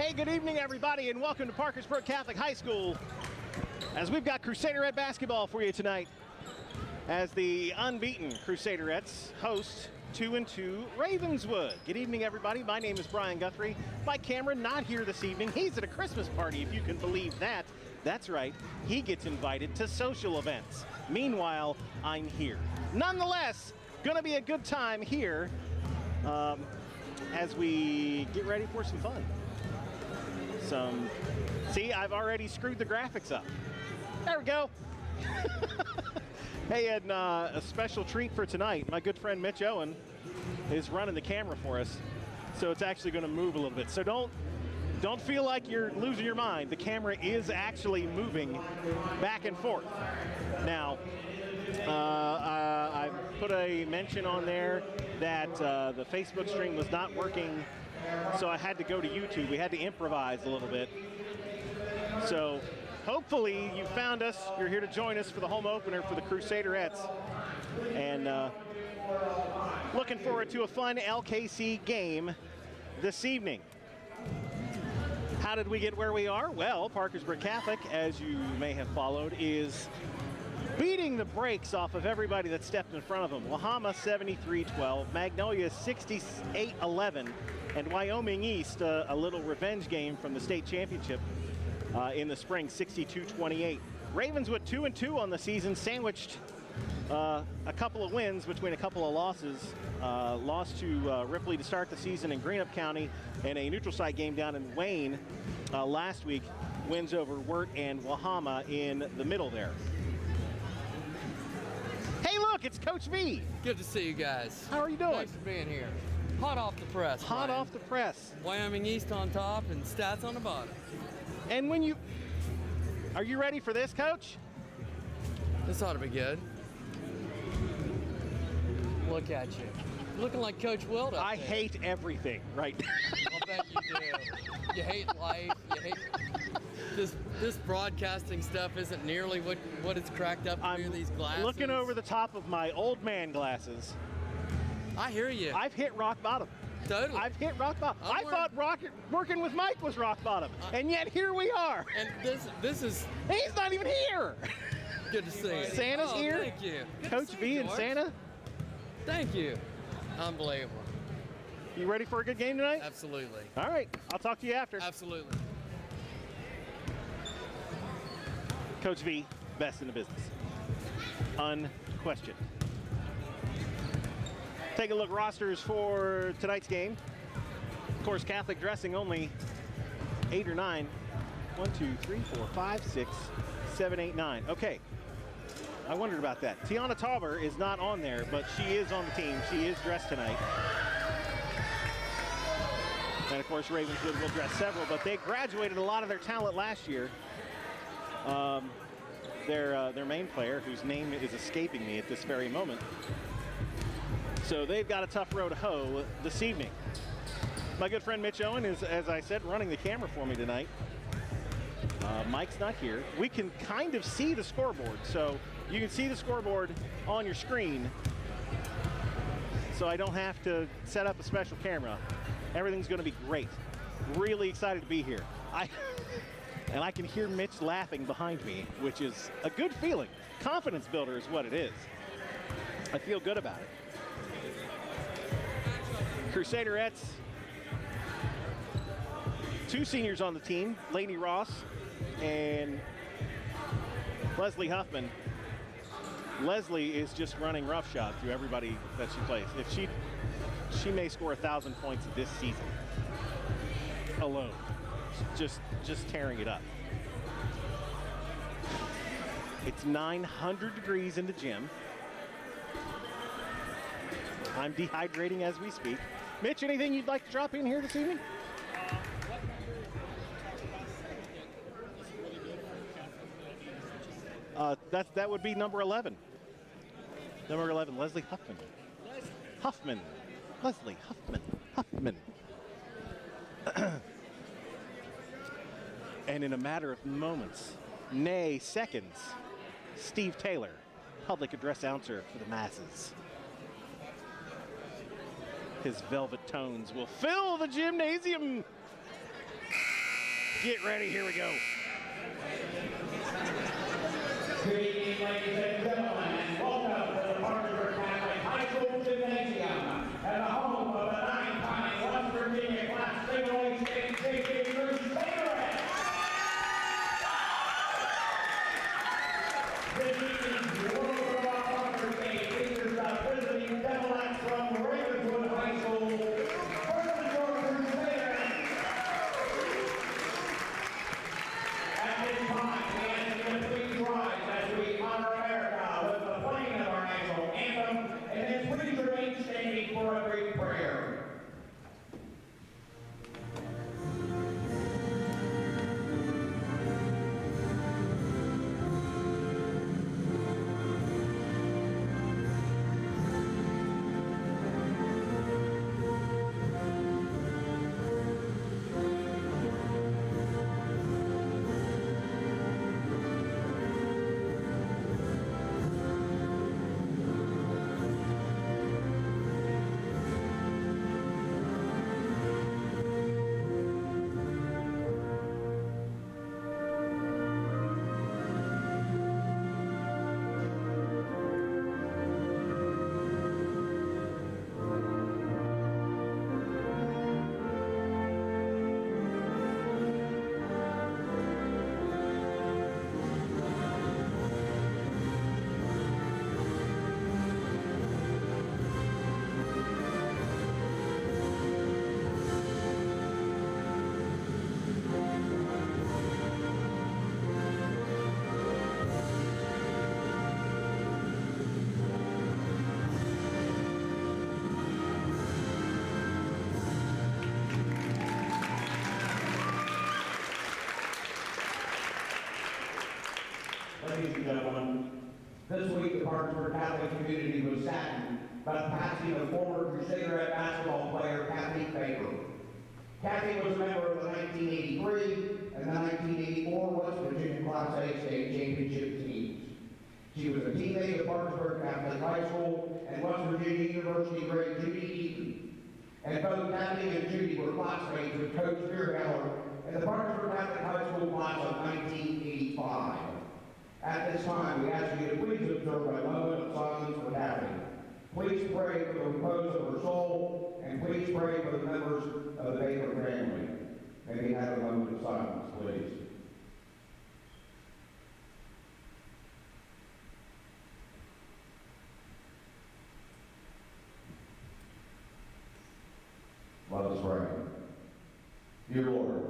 Hey, good evening, everybody, and welcome to Parkersburg Catholic High School as we've got Crusaderette basketball for you tonight as the unbeaten Crusaderettes host 2-2 Ravenswood. Good evening, everybody. My name is Brian Guthrie. Mike Cameron not here this evening. He's at a Christmas party, if you can believe that. That's right. He gets invited to social events. Meanwhile, I'm here. Nonetheless, going to be a good time here as we get ready for some fun. See, I've already screwed the graphics up. There we go. Hey, and a special treat for tonight. My good friend Mitch Owen is running the camera for us, so it's actually going to move a little bit. So don't feel like you're losing your mind. The camera is actually moving back and forth. Now, I put a mention on there that the Facebook stream was not working, so I had to go to YouTube. We had to improvise a little bit. So hopefully you found us. You're here to join us for the home opener for the Crusaderettes. And looking forward to a fun LKC game this evening. How did we get where we are? Well, Parkersburg Catholic, as you may have followed, is beating the brakes off of everybody that stepped in front of them. Wahama 73-12, Magnolia 68-11, and Wyoming East, a little revenge game from the state championship in the spring, 62-28. Ravenswood 2-2 on the season, sandwiched a couple of wins between a couple of losses. Lost to Ripley to start the season in Greenup County, and a neutral site game down in Wayne last week. Wins over Wirt and Wahama in the middle there. Hey, look, it's Coach V. Good to see you guys. How are you doing? Thanks for being here. Hot off the press. Hot Brian. off the press. Wyoming East on top and Stats on the bottom. And are you ready for this, Coach? This ought to be good. Look at you. Looking like Coach Wilt up I there. hate everything right now. I'll bet you do. You hate life. You hate this broadcasting stuff isn't nearly what it's cracked up to be, these glasses. Looking over the top of my old man glasses. I hear you. I've hit rock bottom. Totally. I've hit rock bottom. I thought working with Mike was rock bottom, and yet here we are. And this is He's not even here. good to see you. Santa's here. Thank you. Good to Coach see V you, and George. Santa. Thank you. Unbelievable. You ready for a good game tonight? Absolutely. All right. I'll talk to you after. Absolutely. Coach V, best in the business. Unquestioned. Take a look rosters for tonight's game. Of course, Catholic dressing only 8 or 9. 1, 2, 3, 4, 5, 6, 7, 8, 9. Okay. I wondered about that. Tiana Tauber is not on there, but she is on the team. She is dressed tonight. And of course, Ravenswood will dress several, but they graduated a lot of their talent last year. Their main player, whose name is escaping me at this very moment. So they've got a tough row to hoe this evening. My good friend Mitch Owen is, as I said, running the camera for me tonight. Mike's not here. We can kind of see the scoreboard, so you can see the scoreboard on your screen, so I don't have to set up a special camera. Everything's going to be great. Really excited to be here. And I can hear Mitch laughing behind me, which is a good feeling. Confidence builder is what it is. I feel good about it. Crusaderettes, 2 seniors on the team, Lainey Ross and Leslie Huffman. Leslie is just running roughshod through everybody that she plays. If she may score 1,000 points this season alone, just tearing it up. It's 900 degrees in the gym. I'm dehydrating as we speak. Mitch, anything you'd like to drop in here this evening? That would be number 11. Number 11, Leslie Huffman. Leslie Huffman. And in a matter of moments, nay seconds, Steve Taylor, public address announcer for the masses. His velvet tones will fill the gymnasium. Get ready, here we go. Good evening, ladies and gentlemen, and welcome to the Parkersburg Catholic High School Gymnasium at the home of the 9-time West Virginia Class Single A State Champion Crusaderettes. This evening's World of Parker game features the visiting Crusaderettes from Ravenswood High School, Parkersburg Crusaderettes. At this time, we ask you to please rise as we honor America with the playing of our national anthem, and then please remain standing for a brief prayer. Ladies and gentlemen, this week the Parkersburg Catholic community was saddened by the passing of former Crusaderette basketball player Kathy Baker. Kathy was a member of the 1983 and the 1984 West Virginia Class A state championship teams. She was a teammate of Parkersburg Catholic High School and West Virginia University grade Judy Eaton. And both Kathy and Judy were classmates with Coach Spearheller in the Parkersburg Catholic High School class of 1985. At this time, we ask you to please observe a moment of silence for Kathy. Please pray for the repose of her soul, and please pray for the members of the Baker family. May we have a moment of silence, please. Let us pray. Dear Lord,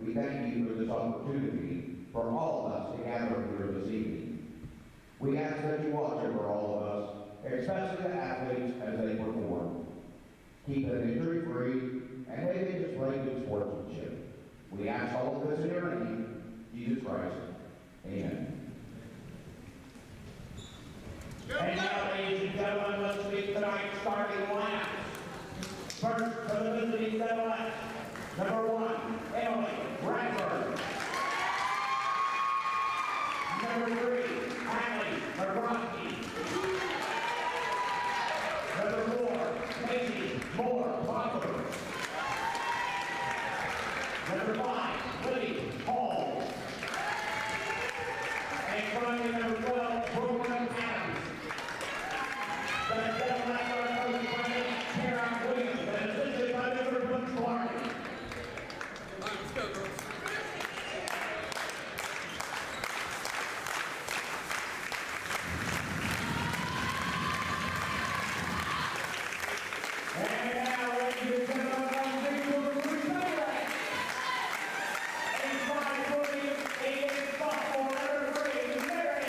we thank you for this opportunity for all of us to gather here this evening. We ask that you watch over all of us, especially the athletes as they perform. Keep them injury-free, and may they display good sportsmanship. We ask all of this in your name, Jesus Christ. Amen. And now, ladies and gentlemen, let's meet tonight's starting lineup. First, for the visiting Crusaderettes, number 1, Emily Radford. Number 3, Ashley Markowski. Number 4, Casey Moore-Foster. Number 5, Liddy Hall. And finally, number 12, Brooklyn Adams. The Crusaderettes are coached by Tara Williams and assisted by Mr. Clark. All right, let's go, girls. And now, ladies and gentlemen, I'm going to Crusaderettes. A 5'8" sophomore, number 3, Mary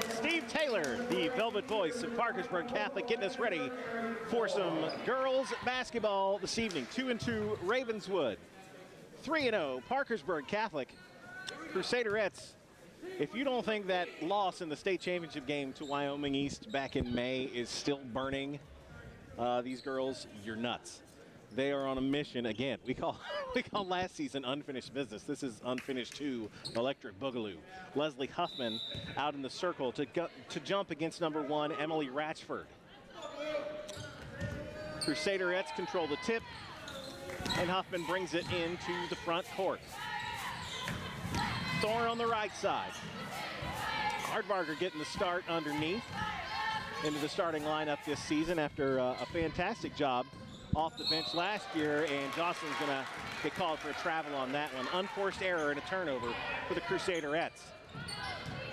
Steve Taylor, the Velvet Voice of Parkersburg Catholic, getting us ready for some girls basketball this evening. 2-2 Ravenswood, 3-0 Parkersburg Catholic. Crusaderettes, if you don't think that loss in the state championship game to Wyoming East back in May is still burning these girls, you're nuts. They are on a mission again. We call last season unfinished business. This is unfinished 2 Electric Boogaloo. Leslie Huffman out in the circle to jump against number 1 Emily Ratchford. Crusaderettes control the tip, and Huffman brings it into the front court. Thorne on the right side. Hardbarger getting the start underneath into the starting lineup this season after a fantastic job off the bench last year, and Jocelyn's going to get called for a travel on that one. Unforced error and a turnover for the Crusaderettes.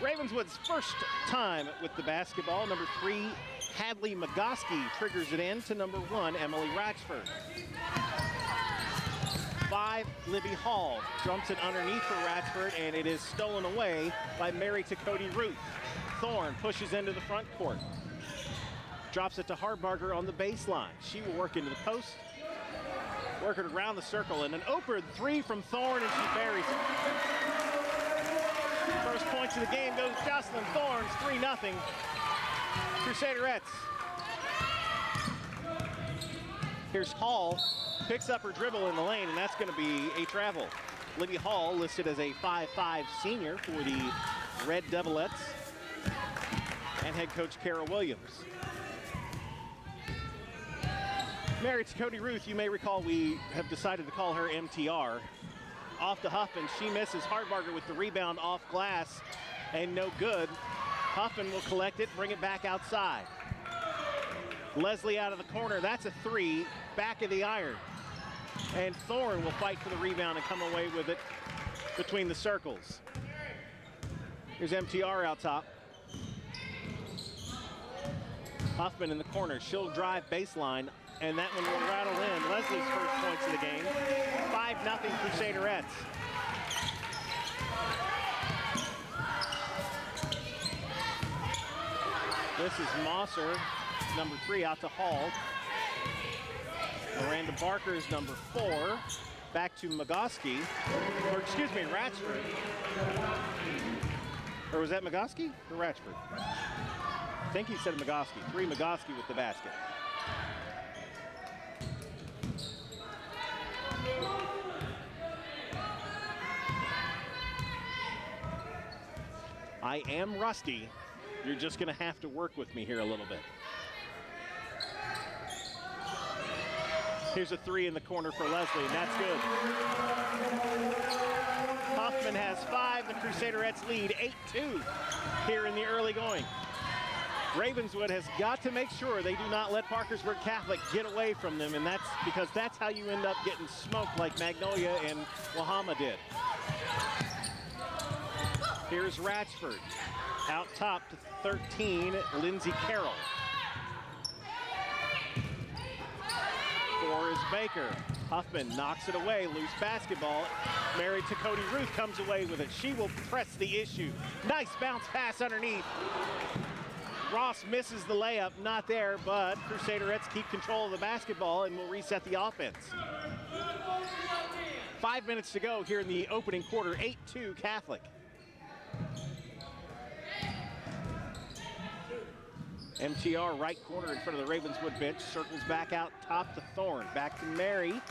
Ravenswood's first time with the basketball. Number 3, Hadley Magoski triggers it in to number 1, Emily Ratchford. 5, Libby Hall jumps it underneath for Ratchford, and it is stolen away by Mary Cody Ruth. Thorne pushes into the front court. Drops it to Hardbarger on the baseline. She will work into the post, work it around the circle, and an open 3 from Thorne, and she buries it. First points of the game goes Jocelyn Thorne's 3-0. Crusaderettes. Here's Hall, picks up her dribble in the lane, and that's going to be a travel. Libby Hall listed as a 5'5" senior for the Red Devilettes, and head coach Carol Williams. Mary Cody Ruth, you may recall we have decided to call her MTR. Off to Huffman, she misses. Hardbarger with the rebound off glass, and no good. Huffman will collect it, bring it back outside. Leslie out of the corner, that's a 3, back of the iron. And Thorne will fight for the rebound and come away with it between the circles. Here's MTR out top. Huffman in the corner, she'll drive baseline, and that one will rattle in. Leslie's first points of the game. 5-0 Crusaderettes. This is Mosser, number 3, out to Hall. Miranda Barker is number 4. Back to Magoski, or excuse me, Ratchford. Or was that Magoski or Ratchford? I think he said Magoski. 3 Magoski with the basket. I am rusty. You're just going to have to work with me here a little bit. Here's a 3 in the corner for Leslie, and that's good. Huffman has 5. The Crusaderettes lead 8-2 here in the early going. Ravenswood has got to make sure they do not let Parkersburg Catholic get away from them, and that's because that's how you end up getting smoked like Magnolia and Wahama did. Here's Ratchford. Out top to 13, Lindsay Carroll. 4 is Baker. Huffman knocks it away, loose basketball. Mary Cody Ruth comes away with it. She will press the issue. Nice bounce pass underneath. Ross misses the layup, not there, but Crusaderettes keep control of the basketball and will reset the offense. 5 minutes to go here in the opening quarter, 8-2 Catholic. MTR right corner in front of the Ravenswood bench, circles back out top to Thorne. Back to Mary,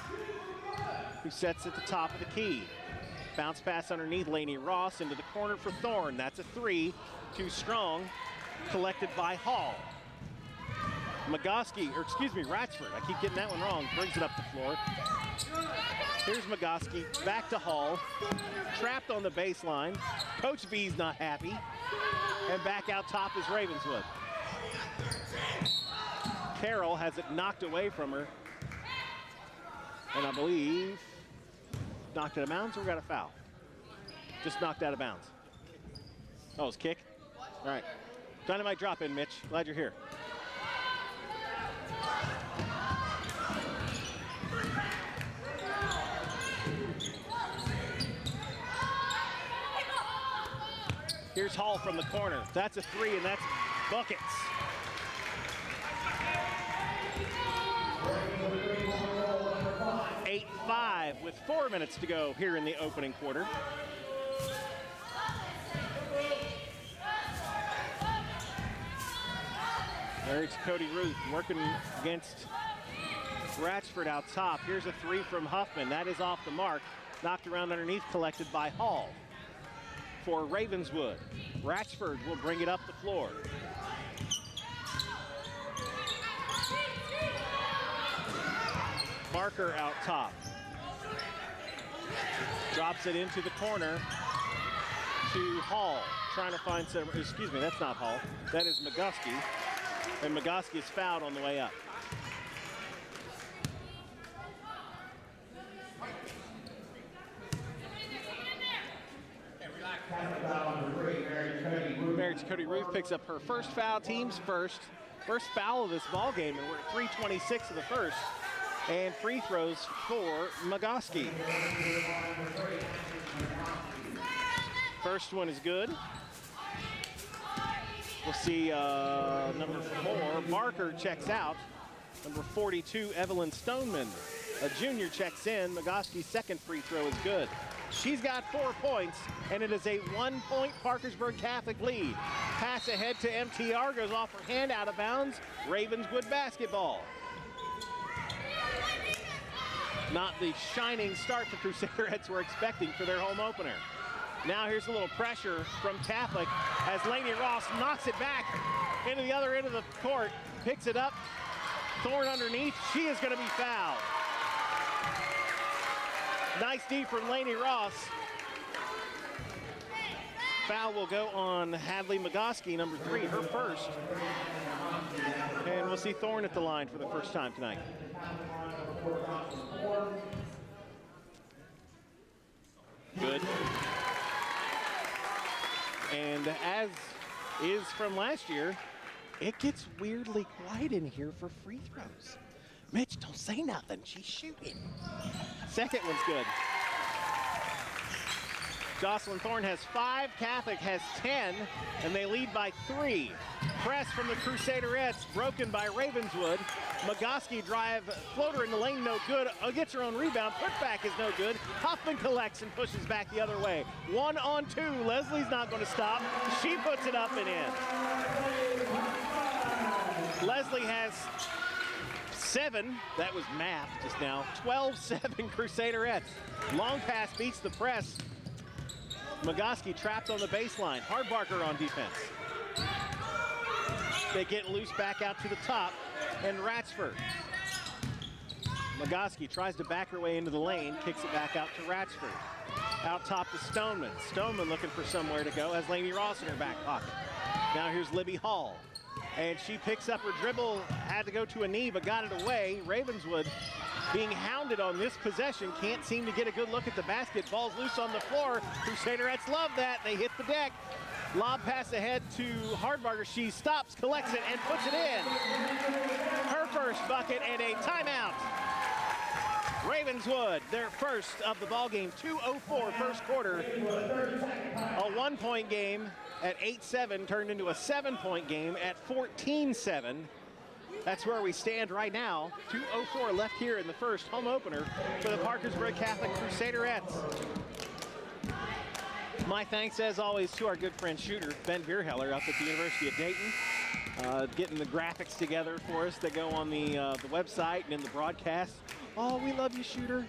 who sets at the top of the key. Bounce pass underneath, Lainey Ross into the corner for Thorne. That's a 3, too strong, collected by Hall. Magoski, or excuse me, Ratchford, I keep getting that one wrong, brings it up the floor. Here's Magoski, back to Hall, trapped on the baseline. Coach B's not happy, and back out top is Ravenswood. Carroll has it knocked away from her, and I believe knocked out of bounds, or we got a foul? Just knocked out of bounds. Oh, it's kick? All right. Dynamite drop in, Mitch. Glad you're here. Here's Hall from the corner. That's a three, and that's buckets. Eight 5 with 4 minutes to go here in the opening quarter. There's Cody Ruth working against Ratchford out top. Here's a three from Huffman. That is off the mark. Knocked around underneath, collected by Hall. For Ravenswood, Ratchford will bring it up the floor. Barker out top. Drops it into the corner to Hall. Trying to find some, excuse me, that's not Hall. That is McGusky. And McGusky is fouled on the way up. Marriage Cody Ruth picks up her first foul, team's first foul of this ball game, and we're at 3:26 of the first. And free throws for McGusky. First one is good. We'll see number 4, Barker checks out. Number 42, Evelyn Stoneman, a junior, checks in. McGusky's second free throw is good. She's got 4 points, and it is a 1-point Parkersburg Catholic lead. Pass ahead to MTR, goes off her hand, out of bounds. Ravenswood basketball. Not the shining start the Crusaderettes were expecting for their home opener. Now here's a little pressure from Catholic as Lainey Ross knocks it back into the other end of the court, picks it up. Thorne underneath, she is going to be fouled. Nice D from Lainey Ross. Foul will go on Hadley McGusky, number 3, her first. And we'll see Thorne at the line for the first time tonight. Good. And as is from last year, it gets weirdly quiet in here for free throws. Mitch, don't say nothing. She's shooting. Second one's good. Jocelyn Thorne has 5, Catholic has 10, and they lead by 3. Press from the Crusaderettes, broken by Ravenswood. McGusky drive, floater in the lane, no good. Gets her own rebound, putback is no good. Huffman collects and pushes back the other way. 1-on-2, Leslie's not going to stop. She puts it up and in. Leslie has 7, that was math just now, 12-7 Crusaderettes. Long pass beats the press. McGusky trapped on the baseline. Hardbarker on defense. They get loose back out to the top, and Ratchford. McGusky tries to back her way into the lane, kicks it back out to Ratchford. Out top to Stoneman. Stoneman looking for somewhere to go, has Lainey Ross in her back pocket. Now here's Libby Hall. And she picks up her dribble, had to go to a knee, but got it away. Ravenswood being hounded on this possession, can't seem to get a good look at the basket. Ball's loose on the floor. Crusaderettes love that. They hit the deck. Lob pass ahead to Hardbarger. She stops, collects it, and puts it in. Her first bucket and a timeout. Ravenswood, their first of the ball game. 2:04 first quarter. A 1-point game at 8-7 turned into a 7-point game at 14-7. That's where we stand right now. 2:04 left here in the first home opener for the Parkersburg Catholic Crusaderettes. My thanks, as always, to our good friend shooter, Ben Bierheller, up at the University of Dayton, getting the graphics together for us that go on the website and in the broadcast. Oh, we love you, shooter.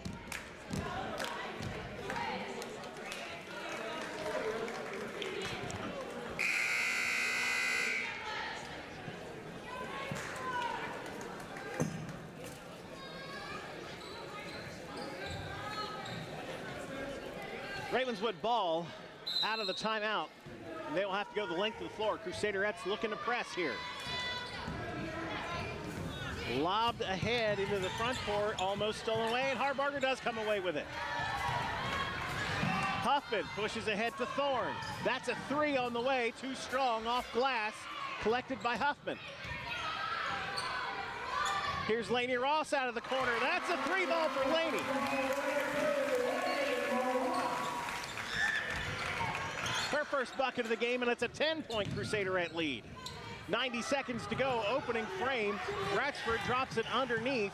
Ravenswood ball out of the timeout. They will have to go the length of the floor. Crusaderettes looking to press here. Lobbed ahead into the front court, almost stolen away, and Hardbarger does come away with it. Huffman pushes ahead to Thorne. That's a 3 on the way, too strong, off glass, collected by Huffman. Here's Lainey Ross out of the corner. That's a 3 ball for Lainey. Her their first bucket of the game, and it's a 10-point Crusaderette lead. 90 seconds to go, opening frame. Ratchford drops it underneath.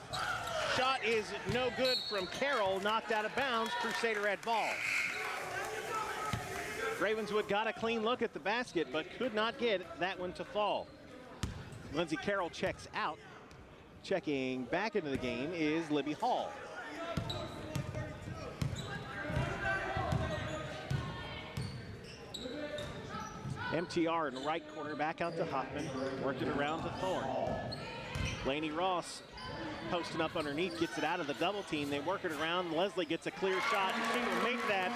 Shot is no good from Carroll, knocked out of bounds, Crusaderette ball. Ravenswood got a clean look at the basket, but could not get that one to fall. Lindsay Carroll checks out. Checking back into the game is Libby Hall. MTR in the right corner, back out to Hoffman. Worked it around to Thorne. Lainey Ross posting up underneath, gets it out of the double team. They work it around. Leslie gets a clear shot. She will make that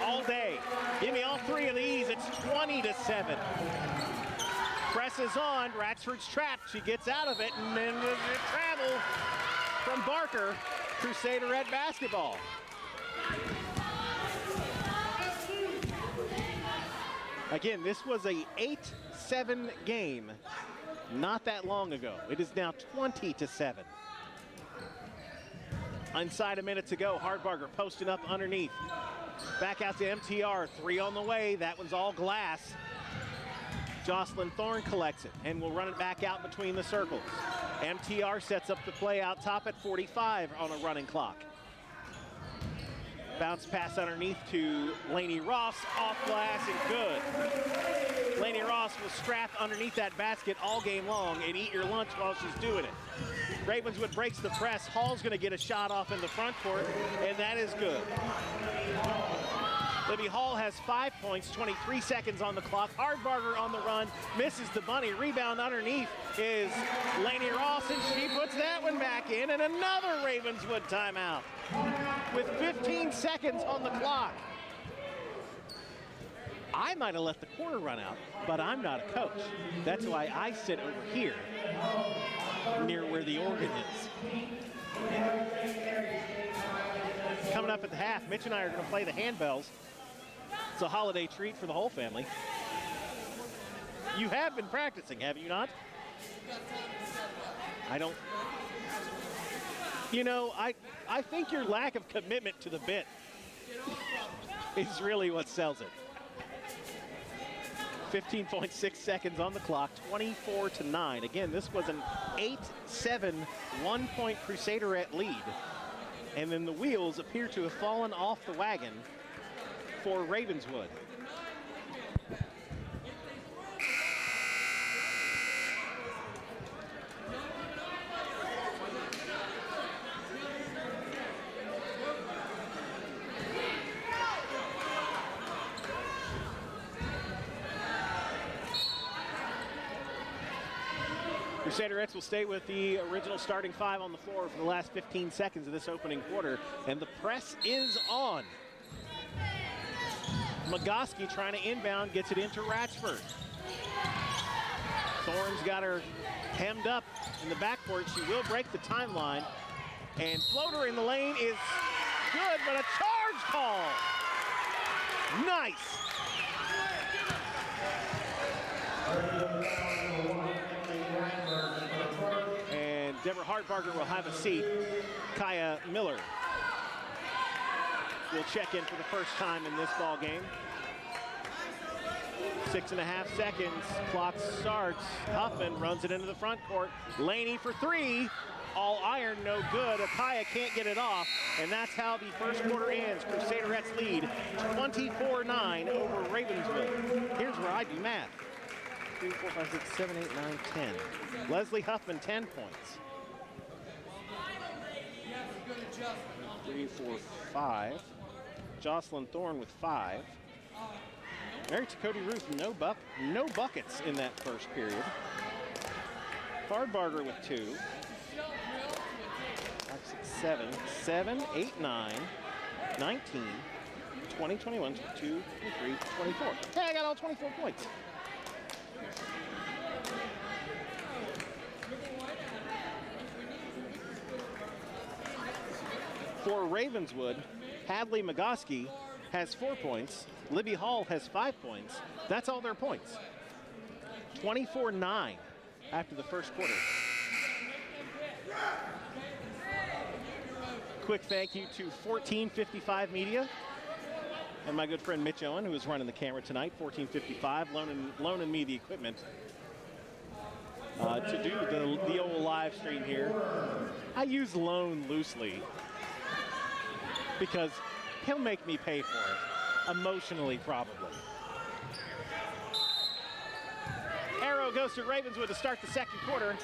all day. Give me all three of these. It's 20-7. Presses on. Ratchford's trapped. She gets out of it, and then the travel from Barker. Crusaderette basketball. Again, this was a 8-7 game not that long ago. It is now 20-7. Inside a minute to go. Hardbarger posting up underneath. Back out to MTR. 3 on the way. That one's all glass. Jocelyn Thorne collects it and will run it back out between the circles. MTR sets up the play out top at 45 on a running clock. Bounce pass underneath to Lainey Ross, off glass and good. Lainey Ross will strap underneath that basket all game long and eat your lunch while she's doing it. Ravenswood breaks the press. Hall's gonna get a shot off in the front court, and that is good. Libby Hall has 5 points, 23 seconds on the clock. Hardbarger on the run, misses the bunny. Rebound underneath is Lainey Ross, and she puts that one back in, and another Ravenswood timeout with 15 seconds on the clock. I might have let the quarter run out, but I'm not a coach. That's why I sit over here near where the organ is. Coming up at the half, Mitch and I are going to play the handbells. It's a holiday treat for the whole family. You have been practicing, have you not? I don't. You know, I think your lack of commitment to the bit is really what sells it. 15.6 seconds on the clock, 24-9. Again, this was an 8-7 one-point Crusaderette lead. And then the wheels appear to have fallen off the wagon for Ravenswood. Crusaderettes will stay with the original starting 5 on the floor for the last 15 seconds of this opening quarter, and the press is on. Magoski trying to inbound, gets it into Ratchford. Thorne's got her hemmed up in the backcourt. She will break the timeline, and floater in the lane is good, but a charge call. Nice. Deborah Hardbarger will have a seat. Kaya Miller will check in for the first time in this ball game. 6.5 seconds, clock starts. Huffman runs it into the front court. Laney for 3, all iron, no good. Akaya can't get it off, and that's how the first quarter ends. Crusaderettes lead 24-9 over Ravenswood. Here's where I do math. 3, 4, 5, 6, 7, 8, 9, 10. Leslie Huffman, 10 points. 3, 4, 5. Jocelyn Thorne with 5. Mary Cody Ruth, no buckets in that first period. Hardbarger with 2. 5, 6, 7. 7, 8, 9, 19, 20, 21, 22, 23, 24. Hey, I got all 24 points. For Ravenswood, Hadley Magoski has 4 points. Libby Hall has 5 points. That's all their points. 24-9 after the first quarter. Quick thank you to 1455 Media And my good friend Mitch Owen, who is running the camera tonight, 1455, loaning me the equipment to do the old live stream here. I use loan loosely because he'll make me pay for it, emotionally probably. Arrow goes to Ravenswood to start the second quarter.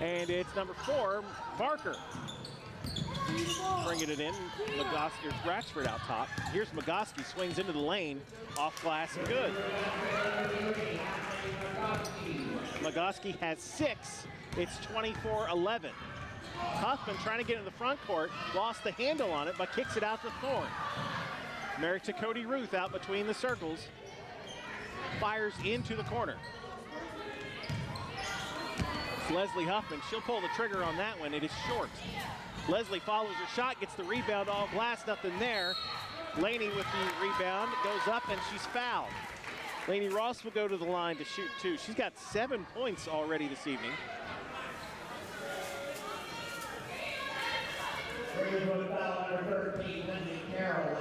And it's number 4, Barker. Bringing it in, Magoski, Ratchford out top. Here's Magoski, swings into the lane, off glass and good. Magoski has 6, it's 24-11. Huffman trying to get in the front court, lost the handle on it, but kicks it out to Thorne. Merrick to Cody Ruth out between the circles, fires into the corner. It's Leslie Huffman, she'll pull the trigger on that one, it is short. Leslie follows her shot, gets the rebound, all glass, nothing there. Laney with the rebound, goes up and she's fouled. Laney Ross will go to the line to shoot 2. She's got 7 points already this evening.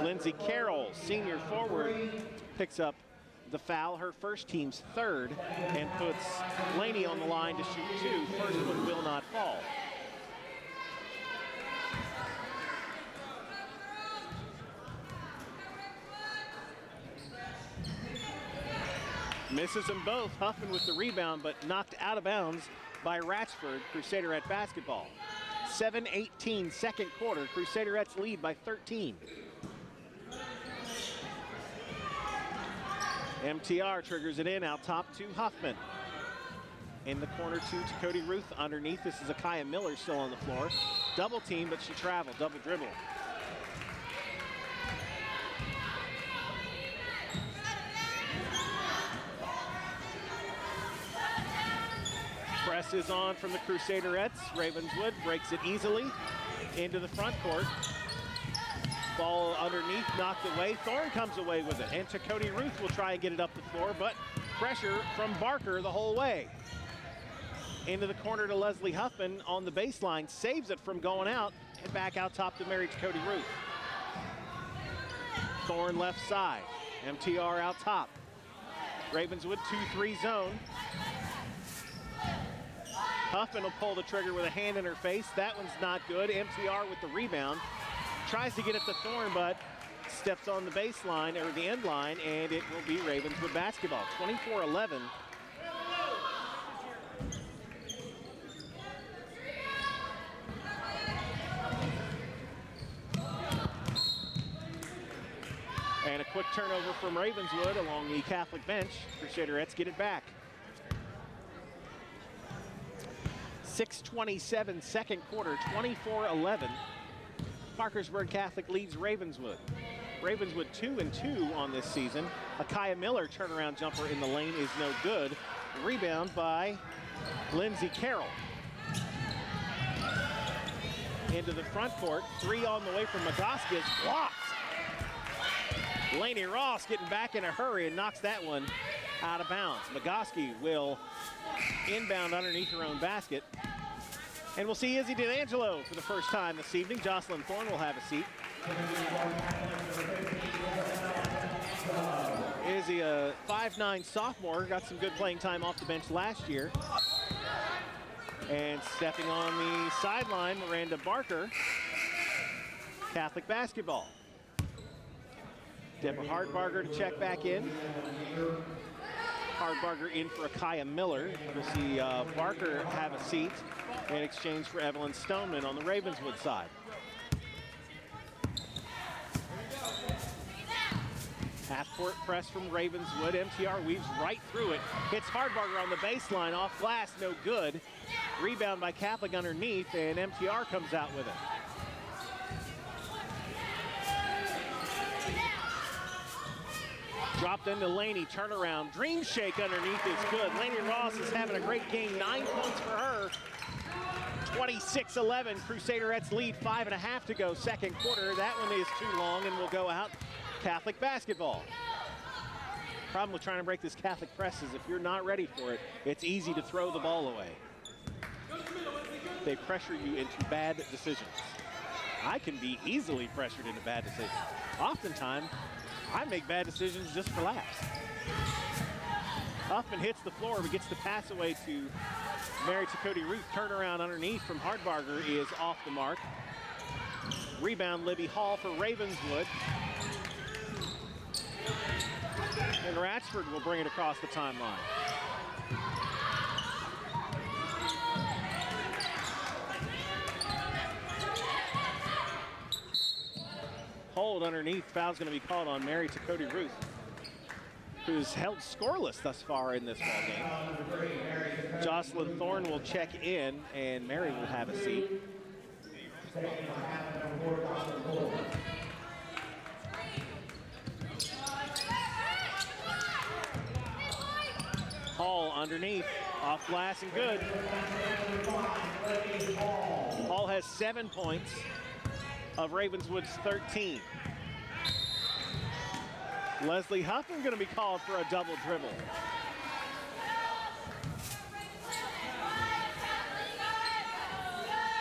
Lindsay Carroll, senior forward, picks up the foul, her first team's 3rd, and puts Laney on the line to shoot 2. First one will not fall. Misses them both. Huffman with the rebound, but knocked out of bounds by Ratchford. Crusaderette basketball. 7:18 second quarter. Crusaderettes lead by 13. MTR triggers it in out top to Huffman. In the corner to Cody Ruth underneath. This is Akaya Miller still on the floor. Double team, but she traveled. Double dribble. Press is on from the Crusaderettes. Ravenswood breaks it easily into the front court. Ball underneath, knocked away. Thorne comes away with it. And to Cody Ruth will try and get it up the floor, but pressure from Barker the whole way. Into the corner to Leslie Huffman on the baseline. Saves it from going out and back out top to Mary to Cody Ruth. Thorne left side. MTR out top. Ravenswood 2-3 zone. Huffman will pull the trigger with a hand in her face. That one's not good. MTR with the rebound. Tries to get it to Thorne, but steps on the baseline, or the end line, and it will be Ravenswood basketball. 24-11. And a quick turnover from Ravenswood along the Catholic bench. Crusaderettes get it back. 6:27 second quarter, 24-11. Parkersburg Catholic leads Ravenswood. Ravenswood 2-2 on this season. Akaya Miller turnaround jumper in the lane is no good. Rebound by Lindsay Carroll. Into the front court, 3 on the way from Magoski is blocked. Laney Ross getting back in a hurry and knocks that one out of bounds. Magoski will inbound underneath her own basket. And we'll see Izzy DeAngelo for the first time this evening. Jocelyn Thorne will have a seat. Izzy, a 5'9" sophomore, got some good playing time off the bench last year. And stepping on the sideline, Miranda Barker, Catholic basketball. Deborah Hardbarger to check back in. Hardbarger in for Akaya Miller. We'll see Barker have a seat in exchange for Evelyn Stoneman on the Ravenswood side. Half-court press from Ravenswood. MTR weaves right through it. Hits Hardbarger on the baseline, off glass, no good. Rebound by Catholic underneath, and MTR comes out with it. Dropped into Laney, turnaround, dream shake underneath is good. Laney Ross is having a great game, 9 points for her. 26-11, Crusaderettes lead, 5.5 to go, second quarter. That one is too long and will go out. Catholic basketball. Problem with trying to break this Catholic press is if you're not ready for it, it's easy to throw the ball away. They pressure you into bad decisions. I can be easily pressured into bad decisions. Oftentimes, I make bad decisions just for laughs. Huffman hits the floor, but gets the pass away to Mary Takoti Ruth. Turnaround underneath from Hardbarger is off the mark. Rebound, Libby Hall for Ravenswood. And Ratchford will bring it across the timeline. Hold underneath. Foul's going to be called on Mary Takoti Ruth, who's held scoreless thus far in this ball game. Jocelyn Thorne will check in, and Mary will have a seat. Hall underneath, off glass and good. Hall has 7 points of Ravenswood's 13. Leslie Huffman going to be called for a double dribble.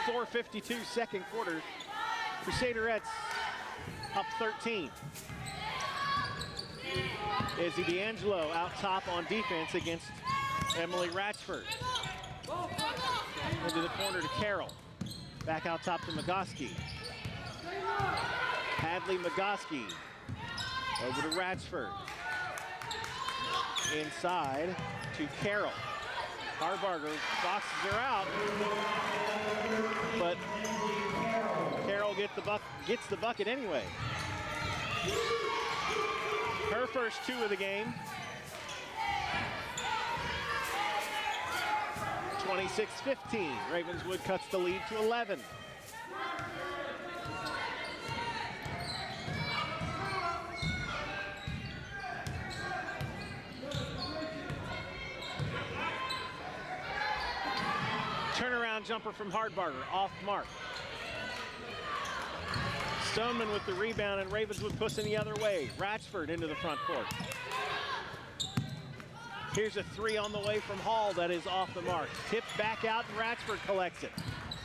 .452 second quarter. Crusaderettes up 13. Izzy D'Angelo out top on defense against Emily Ratchford. Into the corner to Carroll. Back out top to Magoski. Hadley Magoski. Over to Ratchford. Inside to Carroll. Hardbarger boxes her out. But Carroll gets the bucket anyway. Her first 2 of the game. 26-15. Ravenswood cuts the lead to 11. Turnaround jumper from Hardbarger, off mark. Stoneman with the rebound, and Ravenswood pushing the other way. Ratchford into the front court. Here's a 3 on the way from Hall that is off the mark. Tipped back out, and Ratchford collects it.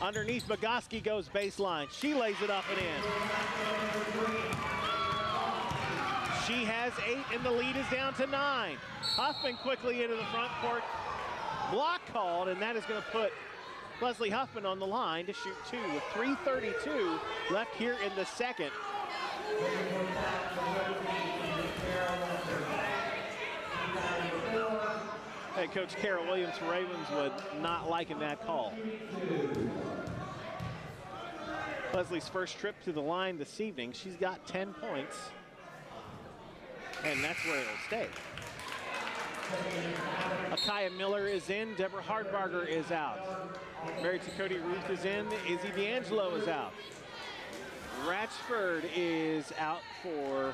Underneath, Magoski goes baseline. She lays it up and in. She has 8, and the lead is down to 9. Huffman quickly into the front court. Block called, and that is going to put Leslie Huffman on the line to shoot 2 with 3:32 left here in the second. Head coach Carol Williams for Ravenswood not liking that call. Leslie's first trip to the line this evening. She's got 10 points, and that's where it'll stay. Akaya Miller is in. Deborah Hardbarger is out. Mary Takoti Ruth is in. Izzy D'Angelo is out. Ratchford is out for,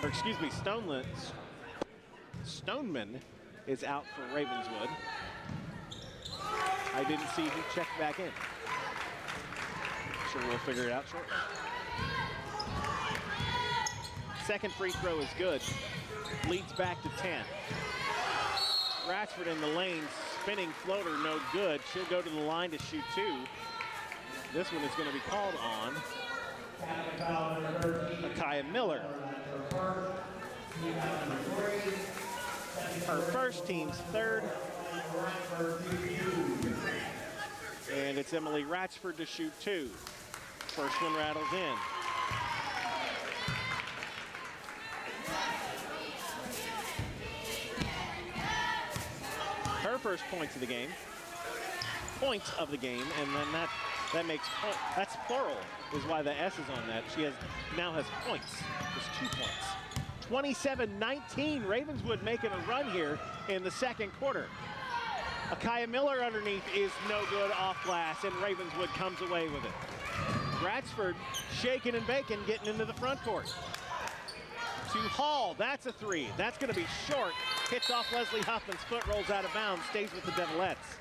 or excuse me, Stoneman is out for Ravenswood. I didn't see who checked back in. Sure, we'll figure it out shortly. Second free throw is good. Leads back to 10. Ratchford in the lane, spinning floater, no good. She'll go to the line to shoot 2. This one is going to be called on Akaya Miller. Her first, team's third. And it's Emily Ratchford to shoot 2. First one rattles in. Her first points of the game, and then that makes that's plural, is why the S is on that. She now has points, just 2 points. 27-19, Ravenswood making a run here in the second quarter. Akaya Miller underneath is no good, off glass, and Ravenswood comes away with it. Ratchford shaking and baking, getting into the front court. To Hall, that's a 3. That's going to be short. Hits off Leslie Huffman's foot, rolls out of bounds, stays with the Devilettes.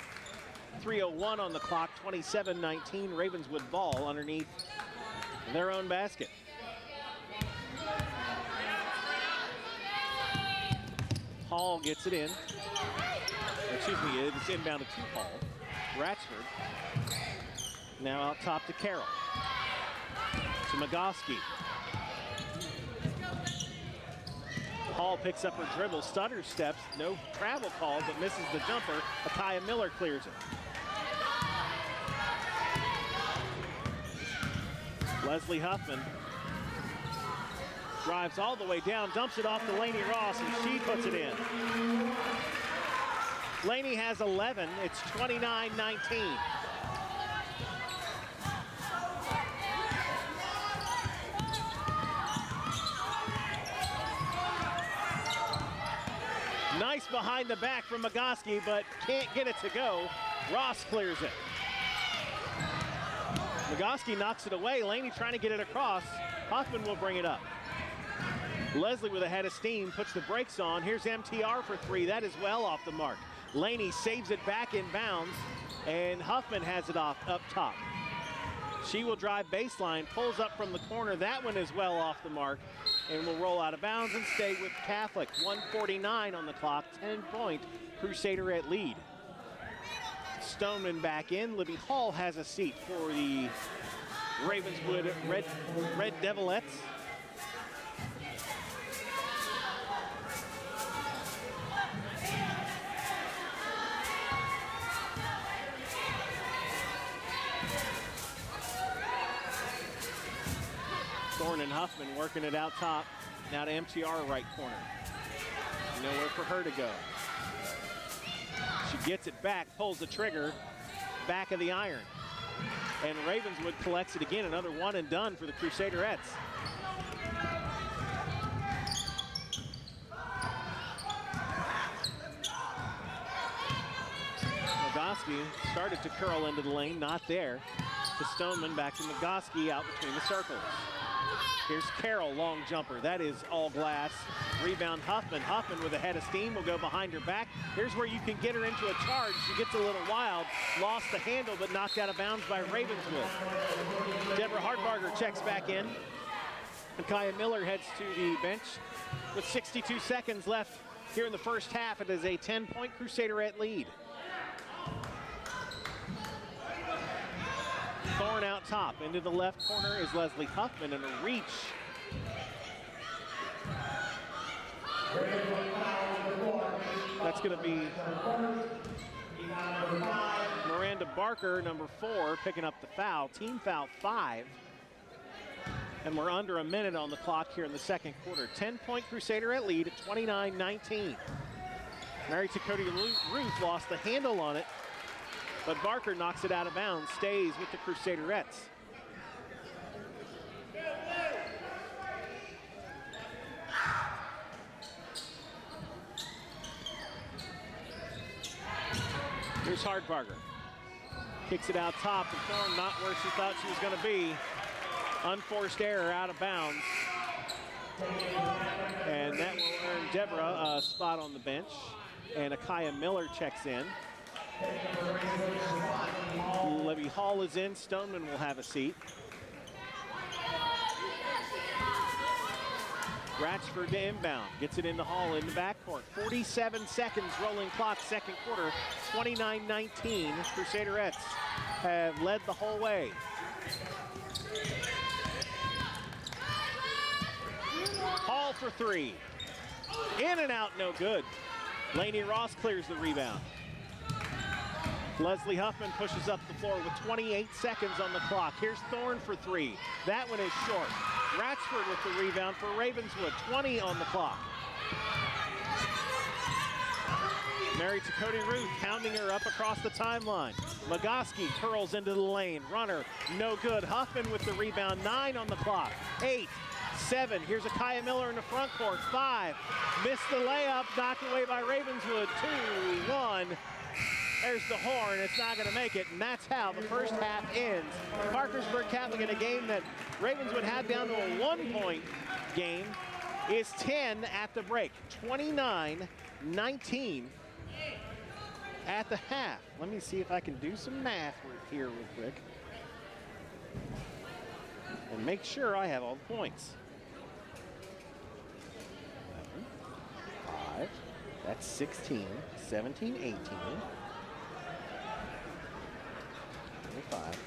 3:01 on the clock, 27-19, Ravenswood ball underneath their own basket. Hall gets it in. Excuse me, it's inbound to Hall. Ratchford Now out top to Carroll. To Magoski. Hall picks up her dribble, stutter steps, no travel call, but misses the jumper. Akaya Miller clears it. Leslie Huffman drives all the way down, dumps it off to Lainey Ross, and she puts it in. Lainey has 11. It's 29-19. Nice behind the back from Magoski, but can't get it to go. Ross clears it. Magoski knocks it away. Lainey trying to get it across. Huffman will bring it up. Leslie with a head of steam puts the brakes on. Here's MTR for three. That is well off the mark. Lainey saves it back in bounds, and Huffman has it off up top. She will drive baseline, pulls up from the corner. That one is well off the mark, and will roll out of bounds and stay with Catholic. 1:49 on the clock, 10-point Crusaderette lead. Stoneman back in. Libby Hall has a seat for the Ravenswood Red Devilettes. Thorne and Huffman working it out top. Now to MTR right corner. Nowhere for her to go. She gets it back, pulls the trigger, back of the iron. And Ravenswood collects it again. Another one and done for the Crusaderettes. Magoski started to curl into the lane, not there. To Stoneman, back to Magoski, out between the circles. Here's Carroll, long jumper. That is all glass. Rebound Huffman. Huffman with a head of steam will go behind her back. Here's where you can get her into a charge. She gets a little wild. Lost the handle, but knocked out of bounds by Ravenswood. Deborah Hartbarger checks back in. And Kaya Miller heads to the bench. With 62 seconds left here in the first half, it is a 10-point Crusaderette lead. Thorne out top. Into the left corner is Leslie Huffman, and a reach. That's going to be Miranda Barker, number 4, picking up the foul. Team foul 5. And we're under a minute on the clock here in the second quarter. 10-point Crusaderette lead at 29-19. Mary Takoti Ruth lost the handle on it, but Barker knocks it out of bounds, stays with the Crusaderettes. Here's Hartbarger. Kicks it out top, and Thorne not where she thought she was going to be. Unforced error, out of bounds. And that will earn Deborah a spot on the bench. And Akaya Miller checks in. Levy Hall is in. Stoneman will have a seat. Ratchford to inbound. Gets it into Hall in the backcourt. 47 seconds rolling clock, second quarter. 29-19. Crusaderettes have led the whole way. Hall for three. In and out, no good. Lainey Ross clears the rebound. Leslie Huffman pushes up the floor with 28 seconds on the clock. Here's Thorne for three. That one is short. Ratchford with the rebound for Ravenswood. 20 on the clock. Mary Takoti Ruth pounding her up across the timeline. Magoski curls into the lane. Runner, no good. Huffman with the rebound. 9 on the clock. 8, 7. Here's Akaya Miller in the front court. 5. Missed the layup. Knocked away by Ravenswood. 2, 1. There's the horn. It's not going to make it, and that's how the first half ends. Parkersburg Catholic, in a game that Ravenswood had down to a 1-point game, is 10 at the break. 29-19 at the half. Let me see if I can do some math here real quick and make sure I have all the points. 11, 5, that's 16, 17, 18. 25.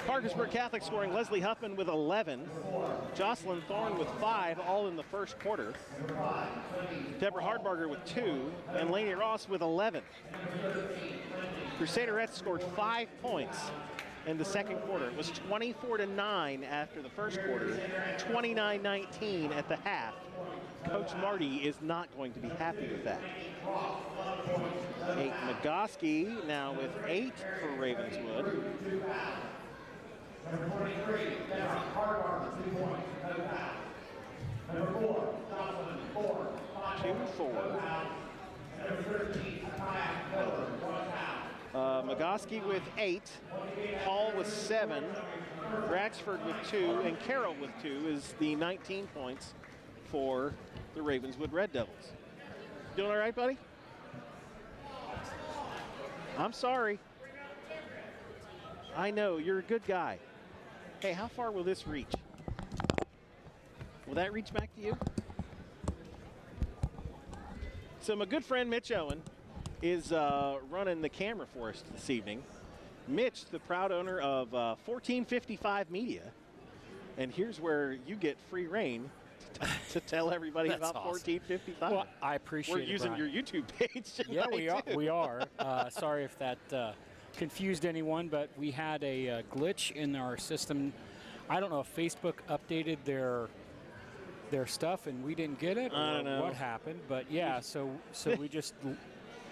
Parkersburg Catholic scoring Leslie Huffman with 11, Jocelyn Thorne with 5, all in the first quarter. Deborah Hardbarger with 2, and Lainey Ross with 11. Crusaderettes scored 5 points in the second quarter. It was 24-9 after the first quarter, 29-19 at the half. Coach Marty is not going to be happy with that. Kate Magoski now with 8 for Ravenswood. Number 23, Deborah Hardbarger, 2 points, no foul. Number 4, Jocelyn Thorne, 5 points, 2-4. no foul. Number 13, Kaya Miller, 1 foul. Magoski with 8, Hall with 7, Braxford with 2, and Carroll with 2 is the 19 points for the Ravenswood Red Devils. Doing all right, buddy? I'm sorry. I know, you're a good guy. Hey, how far will this reach? Will that reach back to you? So my good friend Mitch Owen is running the camera for us this evening. Mitch, the proud owner of 1455 Media. And here's where you get free reign to tell everybody about awesome. 1455. Well, I appreciate it, We're using Brian. your YouTube page tonight, Yeah, we are. too. We are. Sorry if that confused anyone, but we had a glitch in our system. I don't know if Facebook updated their stuff and we didn't get it, I or don't know. what happened. But yeah, so we just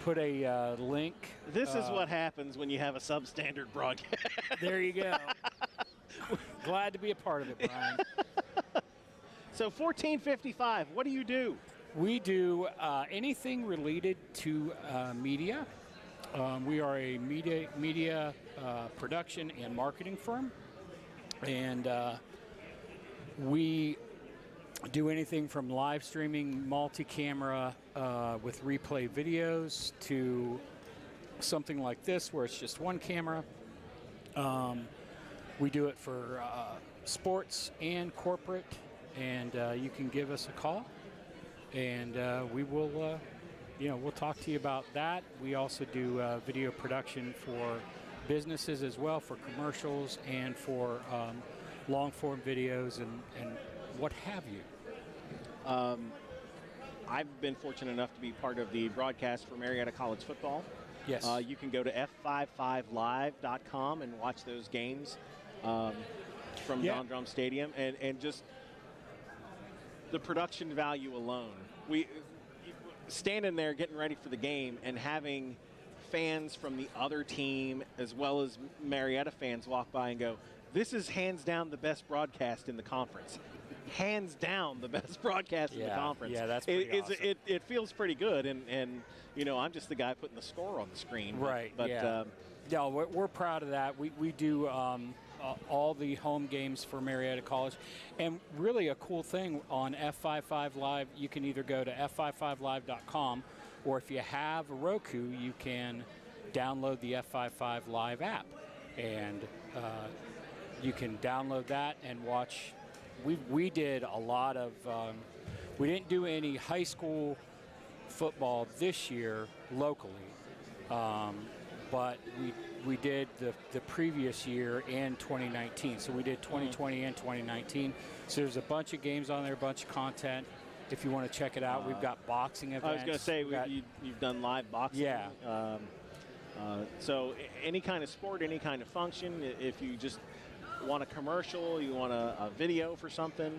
put a link. This is what happens when you have a substandard broadcast. There you go. Glad to be a part of it, Brian. So 1455, what do you do? We do anything related to media. We are a media production and marketing firm, and we do anything from live streaming, multi-camera with replay videos to something like this where it's just one camera. We do it for sports and corporate, and you can give us a call, and we will. We'll talk to you about that. We also do video production for businesses as well, for commercials and for long-form videos and what have you. I've been fortunate enough to be part of the broadcast for Marietta College football. Yes. You can go to f55live.com and watch those games from Don Drum Stadium, and just the production value alone. We standing there getting ready for the game and having fans from the other team as well as Marietta fans walk by and go, this is hands down the best broadcast in the conference. Hands down the best broadcast in the conference. Yeah, that's pretty awesome. It feels pretty good, and I'm just the guy putting the score on the screen. Right, But no, we're proud of that. We do all the home games for Marietta College. And really a cool thing on F55 Live, you can either go to f55live.com, or if you have a Roku, you can download the F55 Live app. And you can download that and watch. We did a lot of, we didn't do any high school football this year locally, but we did the previous year in 2019. So we did 2020 and 2019. So there's a bunch of games on there, a bunch of content. If you want to check it out, we've got boxing events. I was going to say, you've done live boxing. Yeah. So any kind of sport, any kind of function, if you just want a commercial, you want a video for something.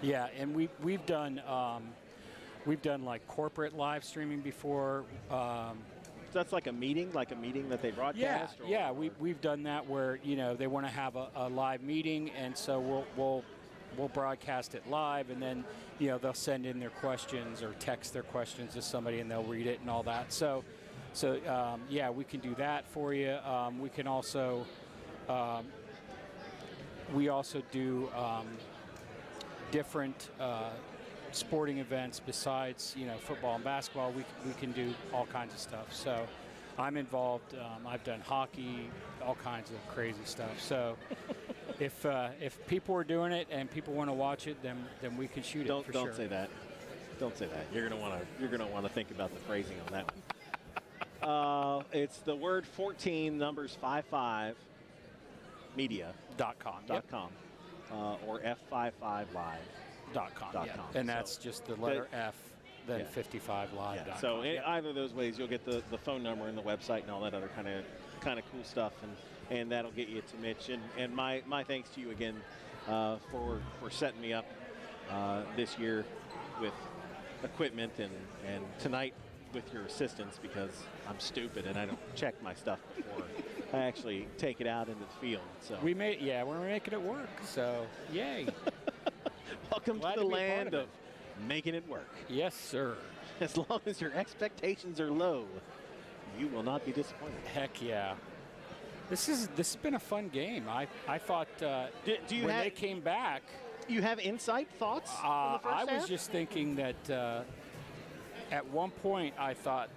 Yeah, and we've done like corporate live streaming before. So that's like a meeting that they broadcast? Yeah, we've done that where, they want to have a live meeting, and so we'll broadcast it live, and then, they'll send in their questions or text their questions to somebody, and they'll read it and all that. So yeah, we can do that for you. We can also, do different sporting events besides football and basketball. We can do all kinds of stuff. So I'm involved. I've done hockey, all kinds of crazy stuff. So if people are doing it and people want to watch it, then we can shoot it for sure. Don't say that. Don't say that. You're gonna want to think about the phrasing on that one. It's the word 14, numbers 55, media. .com. Dot .com. Or F55live. .com. .com. Yeah. And So that's just the letter F, then 55live.com. Yeah. So in either of those ways, you'll get the phone number and the website and all that other kind of cool stuff, and that'll get you to Mitch. And my thanks to you again for setting me up this year with equipment and tonight with your assistance, because I'm stupid and I don't check my stuff before I actually take it out into the field. So we're making it work. So yay! Welcome Glad to the to be a part land of of making it work. Yes, sir. As long as your expectations are low, you will not be disappointed. Heck yeah. This has been a fun game. I thought Do you when have- they came back, You have insight, thoughts? on the first I was half? just thinking that at one point I thought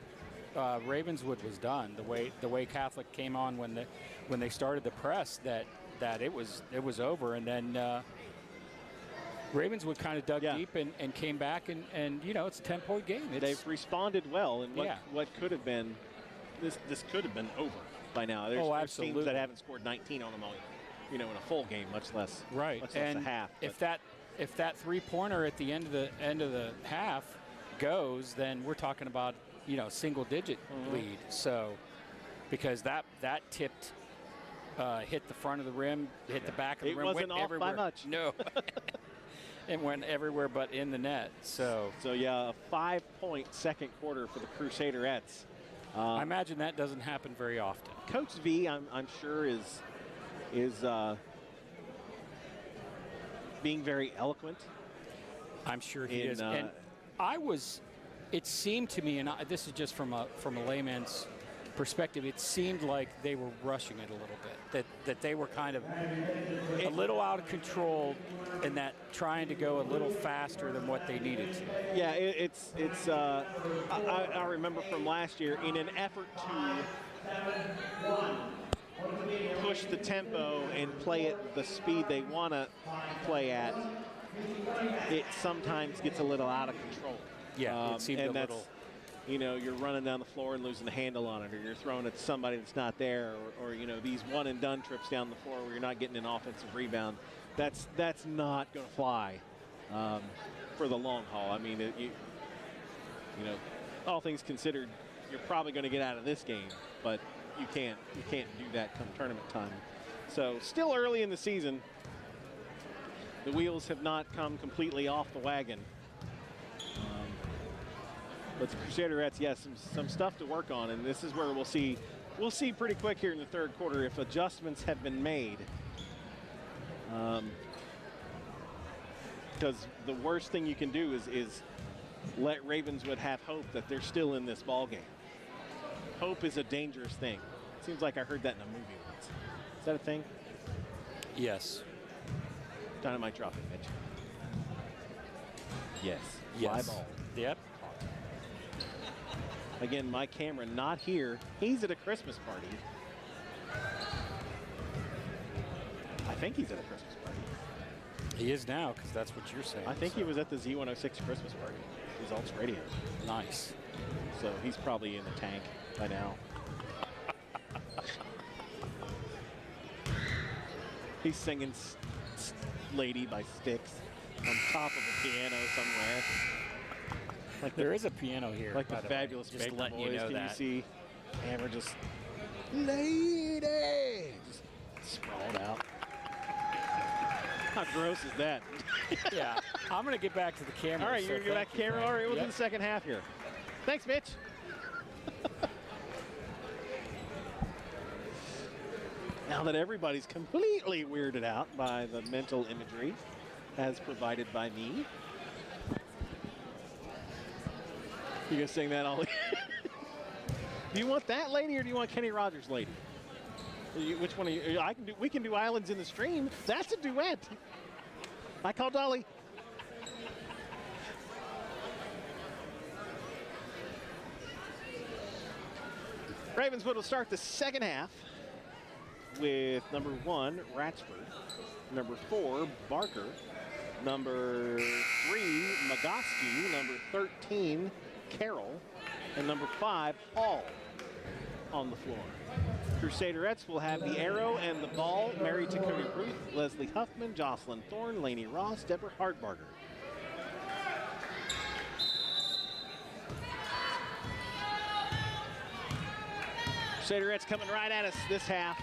Ravenswood was done. The way Catholic came on when they started the press, that it was over, and then Ravenswood kind of dug deep and came back, and it's a 10-point game. They've responded well, and Yeah. what could have been this could have been over by now. There's absolutely. teams that haven't scored 19 on them all, in a full game, much less Right, much less and a half. if that 3-pointer at the end of the half goes, then we're talking about single-digit lead. So because that tipped, hit the front of the rim, hit the back of the It rim, wasn't went off everywhere. by much. No, it went everywhere but in the net. So a 5-point second quarter for the Crusaderettes. I imagine that doesn't happen very often. Coach V, I'm sure is being very eloquent. I'm sure he In, is. And it seemed to me, and this is just from a layman's perspective, it seemed like they were rushing it a little bit, that they were kind of a little out of control, and that trying to go a little faster than what they needed to. Yeah, it's. I remember from last year, in an effort to push the tempo and play at the speed they want to play at, it sometimes gets a little out of control. Yeah, it seemed and a that's, little. You're running down the floor and losing the handle on it, or you're throwing at somebody that's not there, or these one and done trips down the floor where you're not getting an offensive rebound. That's not going to fly for the long haul. I mean, all things considered, you're probably going to get out of this game, but you can't do that come tournament time. So still early in the season. The wheels have not come completely off the wagon. But the Crusaderettes, yes, some stuff to work on, and this is where we'll see pretty quick here in the third quarter if adjustments have been made. Because the worst thing you can do is let Ravenswood have hope that they're still in this ball game. Hope is a dangerous thing. Seems like I heard that in a movie once. Is that a thing? Yes. Dynamite drop it, Mitch. Yes. Yes. Fly ball. Yep. Again, my camera not here. He's at a Christmas party. I think he's at a Christmas party. He is now, because that's what you're saying. I think he was at the Z106 Christmas party. Results Radio. Nice. So he's probably in the tank by now. He's singing Lady by Styx on top of a piano somewhere. Like There is a piano here. Like the by way. fabulous Just Baker letting Boys. you know Can that. you see Hammer just Lady just sprawled out. How gross is that? Yeah. I'm going to get back to the camera. All right, so you're going to get back thank you, camera. Frank. All right, we'll do Yep. the second half here. Thanks, Mitch. Now that everybody's completely weirded out by the mental imagery as provided by me. You gonna sing that, Ollie? Do you want that lady or do you want Kenny Rogers' lady? Which one are you? We can do Islands in the Stream. That's a duet. I call Dolly. Ravenswood will start the second half with number 1, Ratchford, number 4, Barker, number 3, Magoski, number 13, Carroll, and number 5, Hall. on the floor. Crusaderettes will have the arrow and the ball. Mary Takoti Ruth, Leslie Huffman, Jocelyn Thorne, Lainey Ross, Deborah Hardbarger. Crusaderettes coming right at us this half.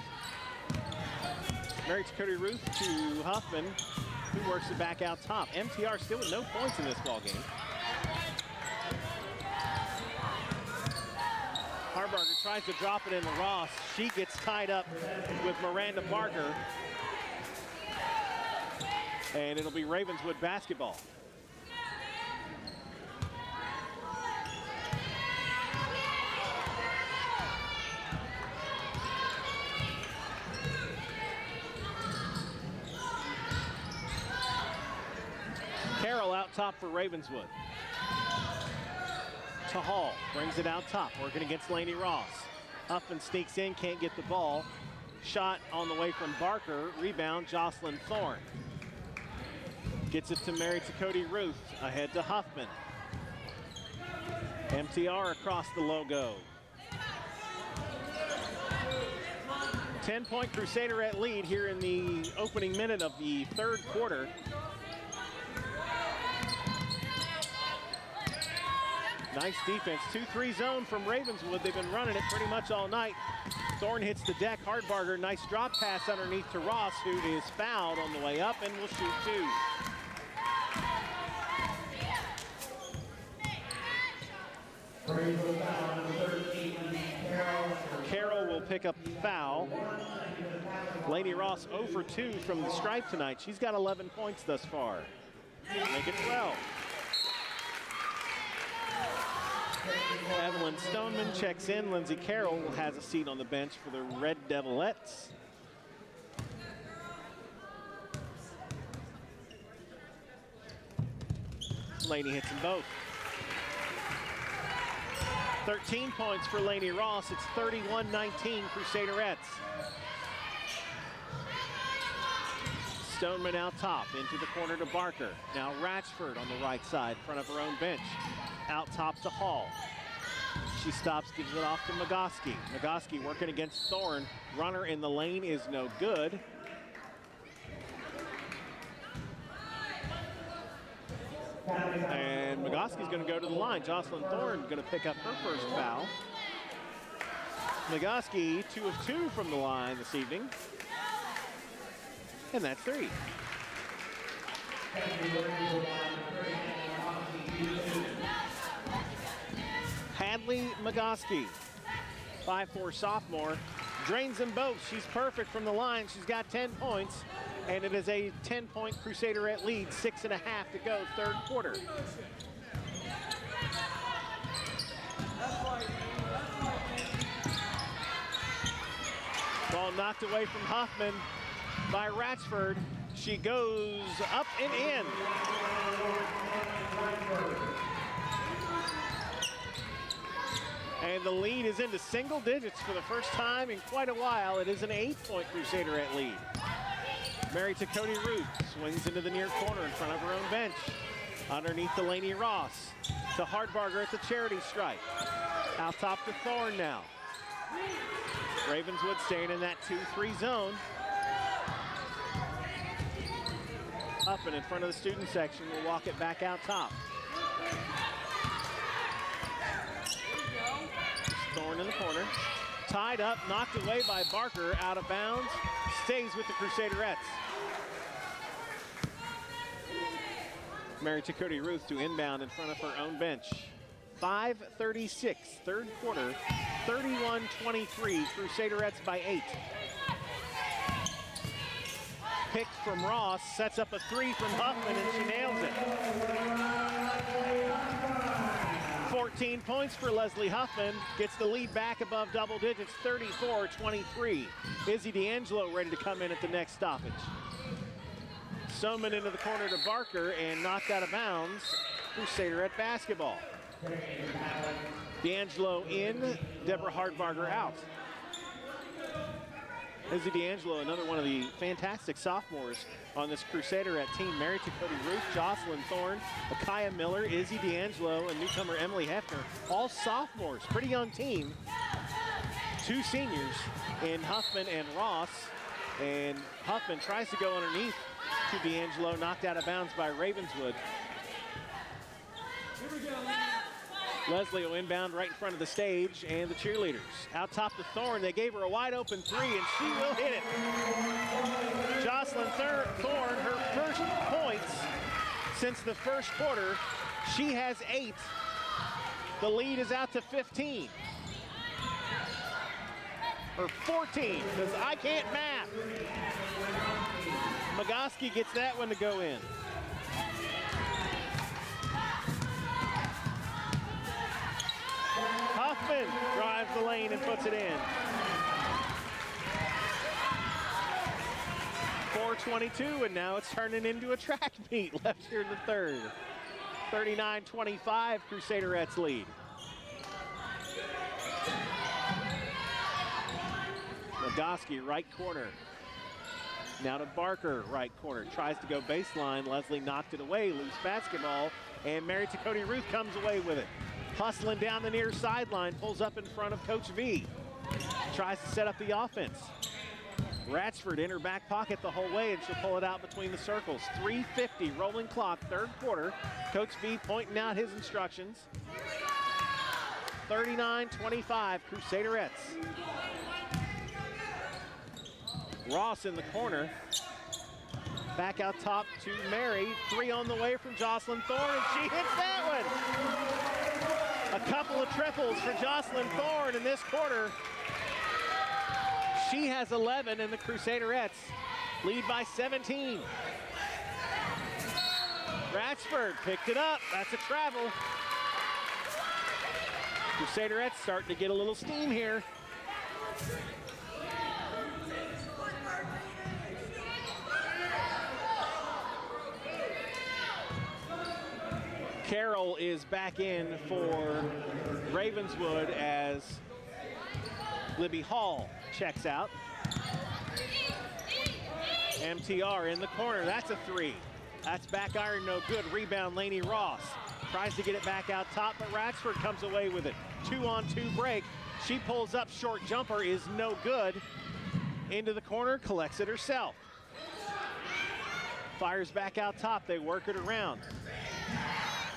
Mary Takoti Ruth to Huffman, who works it back out top. MTR still with no points in this ball game. Hardbarger tries to drop it into Ross. She gets tied up with Miranda Parker. And it'll be Ravenswood basketball. Carroll out top for Ravenswood. To Hall, brings it out top, working against Lainey Ross. Huffman sneaks in, can't get the ball. Shot on the way from Barker, rebound Jocelyn Thorne. Gets it to Mary Takoti Ruth, ahead to Huffman. MTR across the logo. 10-point Crusaderette lead here in the opening minute of the third quarter. Nice defense, 2-3 zone from Ravenswood. They've been running it pretty much all night. Thorne hits the deck. Hardbarger, nice drop pass underneath to Ross, who is fouled on the way up and will shoot two. Carroll will pick up the foul. Lainey Ross 0 for 2 from the stripe tonight. She's got 11 points thus far. Make it 12. Evelyn Stoneman checks in. Lindsay Carroll has a seat on the bench for the Red Devilettes. Lainey hits them both. 13 points for Lainey Ross. It's 31-19 Crusaderettes. Stoneman out top, into the corner to Barker. Now Ratchford on the right side, in front of her own bench. Out top to Hall. She stops, gives it off to Magoski. Magoski working against Thorne. Runner in the lane is no good. And Magoski's going to go to the line. Jocelyn Thorne going to pick up her first foul. Magoski 2 of 2 from the line this evening. And that's 3. Hadley Magoski, 5'4" sophomore, drains them both. She's perfect from the line. She's got 10 points, and it is a 10-point Crusaderette lead, 6.5 to go, third quarter. Ball knocked away from Huffman by Ratchford. She goes up and in. And the lead is into single digits for the first time in quite a while. It is an 8-point Crusaderette lead. Mary Takoti Ruth swings into the near corner in front of her own bench. Underneath to Lainey Ross. To Hardbarger at the charity stripe. Out top to Thorne now. Ravenswood staying in that 2-3 zone. Up and in front of the student section. We'll walk it back out top. Thorne in the corner. Tied up, knocked away by Barker, out of bounds. Stays with the Crusaderettes. Mary Takoti Ruth to inbound in front of her own bench. 5:36, third quarter, 31-23, Crusaderettes by 8. Picked from Ross, sets up a 3 from Huffman, and she nails it. 14 points for Leslie Huffman, gets the lead back above double digits, 34-23. Izzy D'Angelo ready to come in at the next stoppage. Stoneman into the corner to Barker and knocked out of bounds. Crusaderette basketball. D'Angelo in, Deborah Hardbarger out. Izzy D'Angelo, another one of the fantastic sophomores on this Crusaderette team. Mary Takoti Ruth, Jocelyn Thorne, Akaya Miller, Izzy D'Angelo, and newcomer Emily Hefner. All sophomores, pretty young team. two seniors in Huffman and Ross. And Huffman tries to go underneath to D'Angelo, knocked out of bounds by Ravenswood. Leslie will inbound right in front of the stage, and the cheerleaders. Out top to Thorne. They gave her a wide open three, and she will hit it. Jocelyn Thorne, her first points since the first quarter. She has 8. The lead is out to 15. Or 14, because I can't math. Magoski gets that one to go in. Huffman drives the lane and puts it in. 4:22, and now it's turning into a track meet left here in the third. 39-25, Crusaderettes lead. Magoski, right corner. Now to Barker, right corner. Tries to go baseline. Leslie knocked it away. Loose basketball. And Mary Cody Ruth comes away with it. Hustling down the near sideline. Pulls up in front of Coach V. Tries to set up the offense. Ratchford in her back pocket the whole way, and she'll pull it out between the circles. 3:50 rolling clock, third quarter. Coach V pointing out his instructions. 39-25, Crusaderettes. Ross in the corner. Back out top to Mary. 3 on the way from Jocelyn Thorne, and she hits that one. A couple of triples for Jocelyn Thorne in this quarter. She has 11, and the Crusaderettes lead by 17. Ratchford picked it up. That's a travel. Crusaderettes starting to get a little steam here. Carroll is back in for Ravenswood as Libby Hall checks out. MTR in the corner, that's a 3. That's back iron, no good. Rebound, Lainey Ross. Tries to get it back out top, but Ratchford comes away with it. 2-on-2 break. She pulls up, short jumper is no good. Into the corner, collects it herself. Fires back out top, they work it around.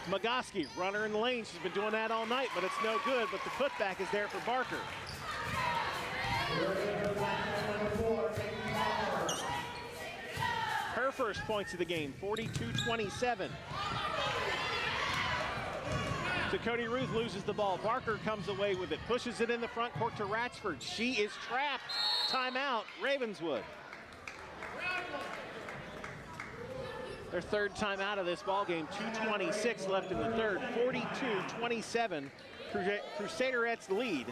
Magoski, runner in the lane. She's been doing that all night, but it's no good. But the putback is there for Barker. Her first points of the game, 42-27. So Cody Ruth loses the ball. Barker comes away with it, pushes it in the front court to Ratchford. She is trapped. Timeout, Ravenswood. Their third time out of this ball game. 2:26 left in the third. 42-27. Crusaderettes lead.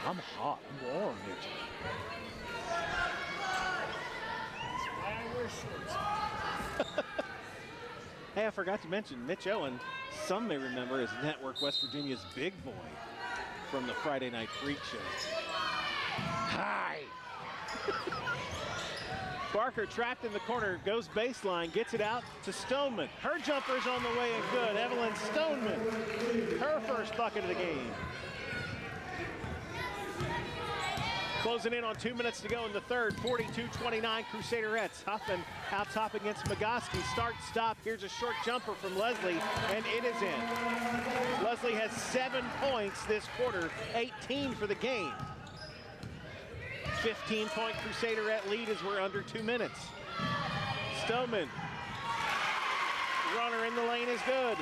I'm hot. I'm warm, Mitch. Hey, I forgot to mention Mitch Owen. Some may remember as Network West Virginia's big boy from the Friday Night Freak Show. Hi. Barker trapped in the corner, goes baseline, gets it out to Stoneman. Her jumper's on the way and good. Evelyn Stoneman, her first bucket of the game. Closing in on 2 minutes to go in the third, 42-29 Crusaderettes. Huffman out top against Magoski. Start, stop. Here's a short jumper from Leslie, and it is in. Leslie has 7 points this quarter, 18 for the game. 15-point Crusaderette lead as we're under 2 minutes. Stoneman. Runner in the lane is good.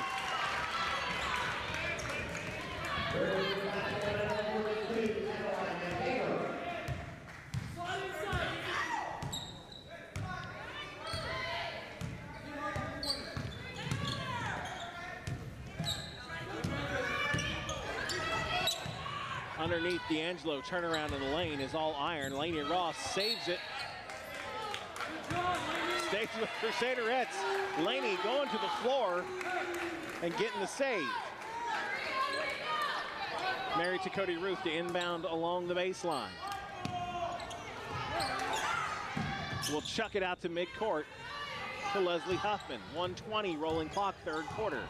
Underneath, D'Angelo, turnaround in the lane is all iron. Laney Ross saves it. Stays with Crusaderettes. Laney going to the floor and getting the save. Married to Cody Ruth to inbound along the baseline. We'll chuck it out to midcourt to Leslie Huffman. 1:20 rolling clock, third quarter.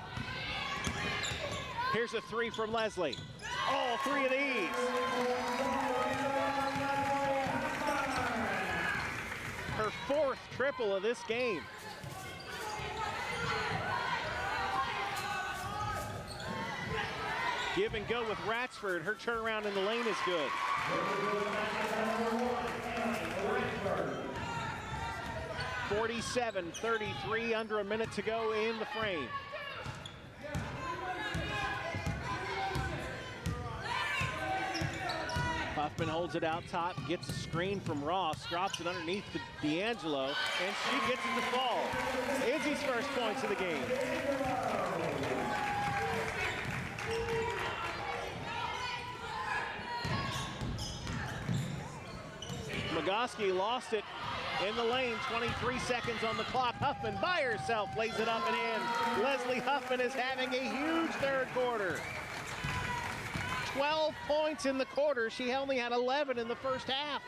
Here's a three from Leslie. All three of these. Her fourth triple of this game. Give and go with Ratsford. Her turnaround in the lane is good. 47-33, under a minute to go in the frame. Huffman holds it out top, gets a screen from Ross, drops it underneath to D'Angelo, and she gets it to fall. Izzy's first points of the game. Magoski lost it in the lane, 23 seconds on the clock. Huffman by herself lays it up and in. Leslie Huffman is having a huge third quarter. 12 points in the quarter. She only had 11 in the first half.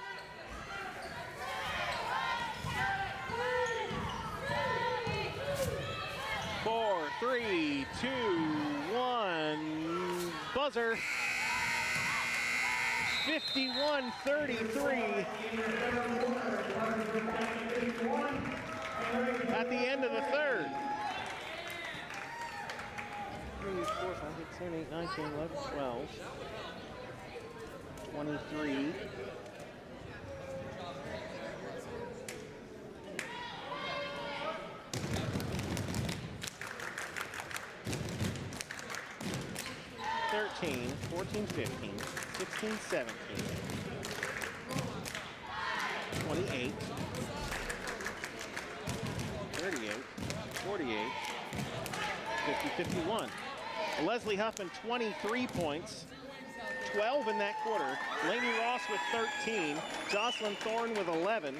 Four, three, two, one. Buzzer. 51-33 at the end of the third. 3, 4, 5, 6, 7, 8, 9, 10, 11, 12, 23. $13, 14, 15, 16, 17, 28, 38, 48, 50, 51. Leslie Huffman, 23 points, 12 in that quarter. Laney Ross with 13, Jocelyn Thorne with 11,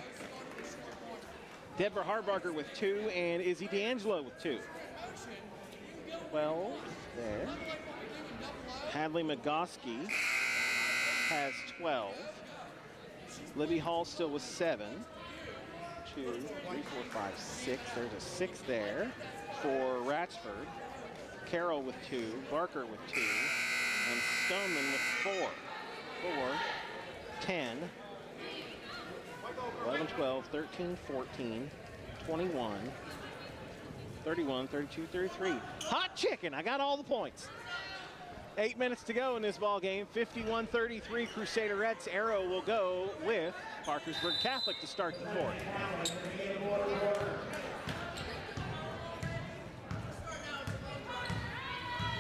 Deborah Harbarger with 2, and Izzy D'Angelo with 2. 12 there. Hadley Magoski has 12. Libby Hall still with 7. 2, 3, 4, 5, 6. There's a 6 there for Ratsford. Carroll with 2, Barker with 2, and Stoneman with 4. 4, 10, 11, 12, 13, 14, 21, 31, 32, 33. Hot chicken, I got all the points. 8 minutes to go in this ball game. 51-33 Crusaderettes. Arrow will go with Parkersburg Catholic to start the fourth.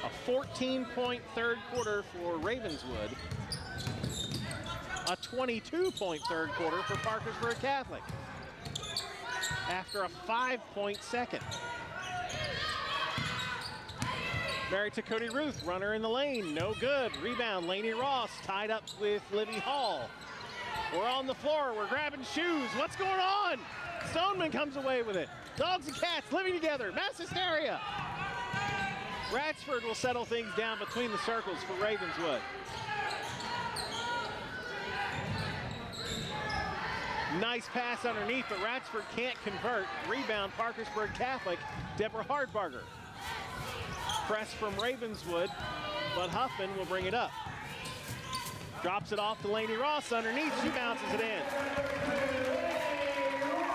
A 14-point third quarter for Ravenswood. A 22-point third quarter for Parkersburg Catholic. After a 5-point second. Married to Cody Ruth, runner in the lane, no good. Rebound, Laney Ross tied up with Libby Hall. We're on the floor, we're grabbing shoes. What's going on? Stoneman comes away with it. Dogs and cats living together, mass hysteria. Ratsford will settle things down between the circles for Ravenswood. Nice pass underneath, but Ratsford can't convert. Rebound, Parkersburg Catholic, Deborah Hardbarger. Press from Ravenswood, but Huffman will bring it up. Drops it off to Laney Ross underneath. She bounces it in.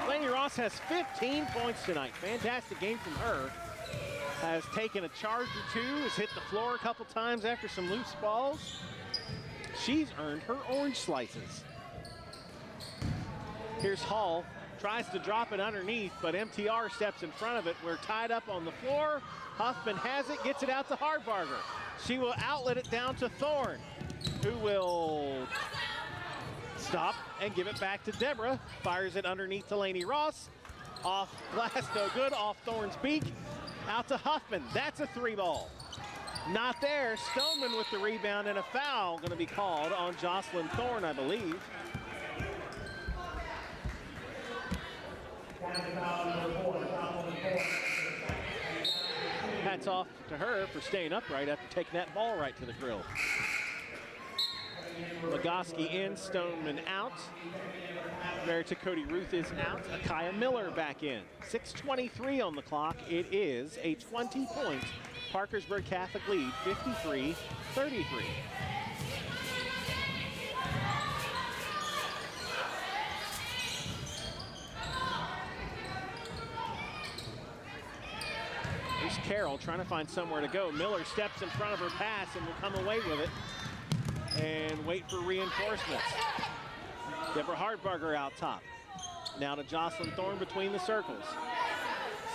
Laney Ross has 15 points tonight. Fantastic game from her. Has taken a charge or two, has hit the floor a couple times after some loose balls. She's earned her orange slices. Here's Hall. Tries to drop it underneath, but MTR steps in front of it. We're tied up on the floor. Huffman has it, gets it out to Hardbarger. She will outlet it down to Thorne, who will stop and give it back to Deborah. Fires it underneath to Laney Ross. Off glass, no good, off Thorne's beak. Out to Huffman, that's a 3 ball. Not there. Stoneman with the rebound, and a foul going to be called on Jocelyn Thorne, I believe. Hats off to her for staying upright after taking that ball right to the grill. Legoski in, Stoneman out. Merita Cody Ruth is out. Akaya Miller back in. 6:23 on the clock. It is a 20-point Parkersburg Catholic lead, 53-33. Here's Carroll trying to find somewhere to go. Miller steps in front of her pass and will come away with it and wait for reinforcements. Deborah Hardbarger out top. Now to Jocelyn Thorne between the circles.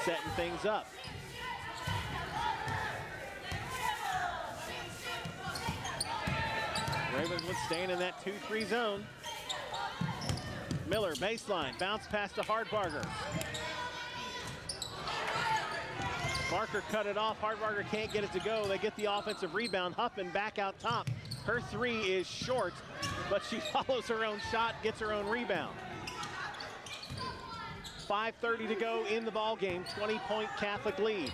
Setting things up. Ravenswood staying in that 2-3 zone. Miller baseline, bounce pass to Hardbarger. Barker cut it off. Hardbarger can't get it to go. They get the offensive rebound. Huffman back out top. Her three is short, but she follows her own shot, gets her own rebound. 5:30 to go in the ball game. 20-point Catholic lead.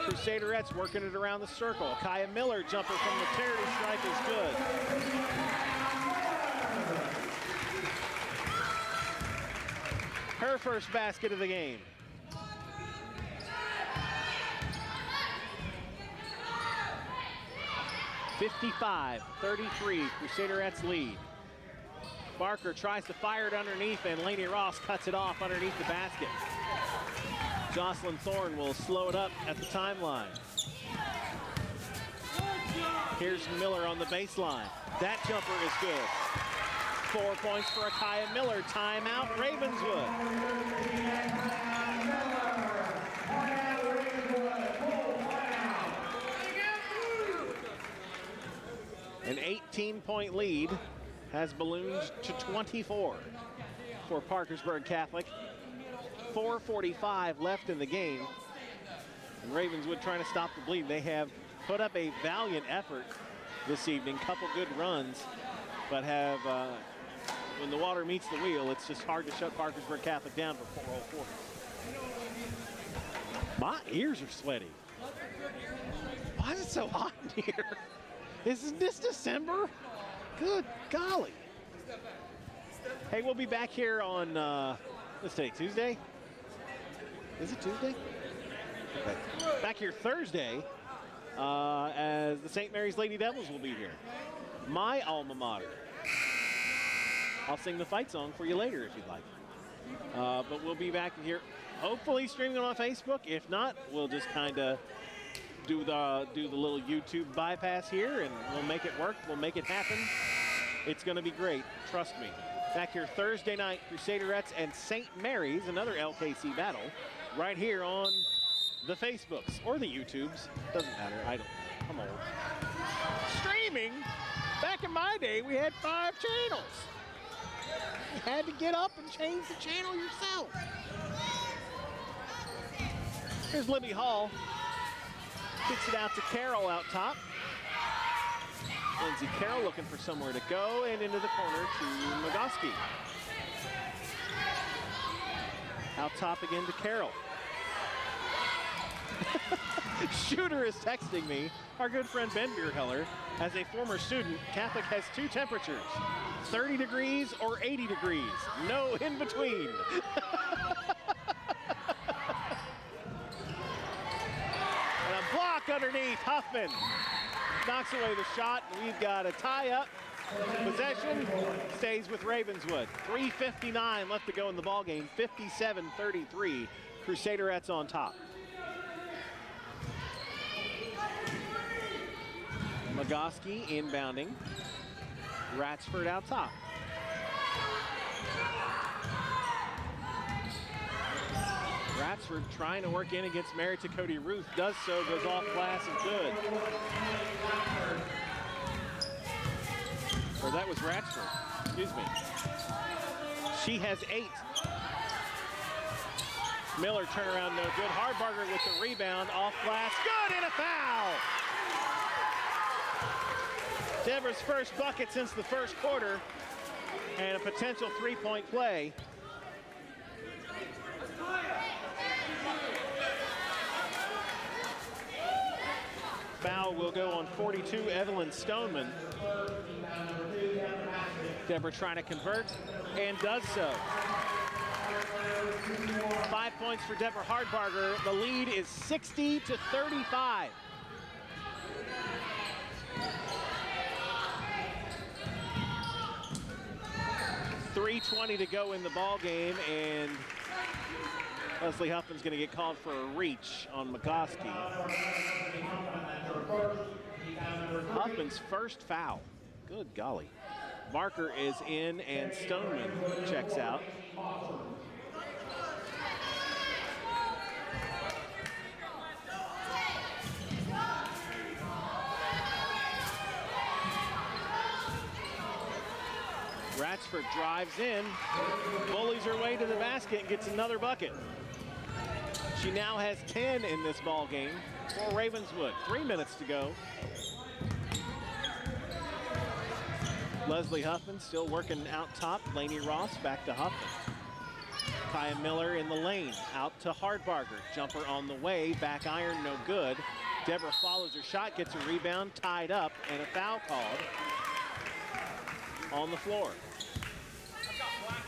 Crusaderettes working it around the circle. Kaya Miller jumper from the charity stripe is good. Her first basket of the game. (55-33), Crusaderettes lead. Barker tries to fire it underneath, and Lainey Ross cuts it off underneath the basket. Jocelyn Thorne will slow it up at the timeline. Here's Miller on the baseline. That jumper is good. 4 points for Akaya Miller. Timeout, Ravenswood. An 18-point lead has ballooned to 24 for Parkersburg Catholic. 4:45 left in the game. And Ravenswood trying to stop the bleed. They have put up a valiant effort this evening. Couple good runs, but have, when the water meets the wheel, it's just hard to shut Parkersburg Catholic down for 4 whole quarters. My ears are sweaty. Why is it so hot in here? Isn't this December? Good golly. Hey, we'll be back here on, let's say Tuesday. Is it Tuesday? Okay. Back here Thursday as the St. Mary's Lady Devils will be here. My alma mater. I'll sing the fight song for you later if you'd like. But we'll be back here, hopefully streaming on Facebook. If not, we'll just kind of do the little YouTube bypass here, and we'll make it work. We'll make it happen. It's going to be great. Trust me. Back here Thursday night, Crusaderettes and St. Mary's, another LKC battle, right here on the Facebooks or the YouTubes. Doesn't matter. I'm old. Streaming. Back in my day, we had 5 channels. You had to get up and change the channel yourself. Here's Libby Hall. Kicks it out to Carroll out top. Lindsay Carroll looking for somewhere to go, and into the corner to Legoski. Out top again to Carroll. Shooter is texting me. Our good friend Ben Beerheller, as a former student, Catholic has 2 temperatures, 30 degrees or 80 degrees. No in between. And a block underneath. Huffman knocks away the shot, and we've got a tie-up. Possession stays with Ravenswood. 3:59 left to go in the ballgame. 57-33. Crusaderettes on top. Legoski inbounding. Ratsford out top. Ratsford trying to work in against Merita Cody Ruth. Does so, goes off glass and good. Or that was Ratsford, excuse me. She has 8. Miller turnaround, no good. Hardbarger with the rebound, off glass, good, and a foul. Deborah's first bucket since the first quarter, and a potential three-point play. Foul will go on 42, Evelyn Stoneman. Deborah trying to convert, and does so. 5 points for Deborah Hardbarger. The lead is 60-35. .320 to go in the ball game, and Leslie Huffman's going to get called for a reach on McCoskey. Huffman's first foul. Good golly. Marker is in, and Stoneman checks out. Ratchford drives in, bullies her way to the basket, and gets another bucket. She now has 10 in this ball game for Ravenswood. 3 minutes to go. Leslie Huffman still working out top. Lainey Ross back to Huffman. Kaya Miller in the lane, out to Hardbarger. Jumper on the way, back iron, no good. Deborah follows her shot, gets a rebound, tied up, and a foul called on the floor.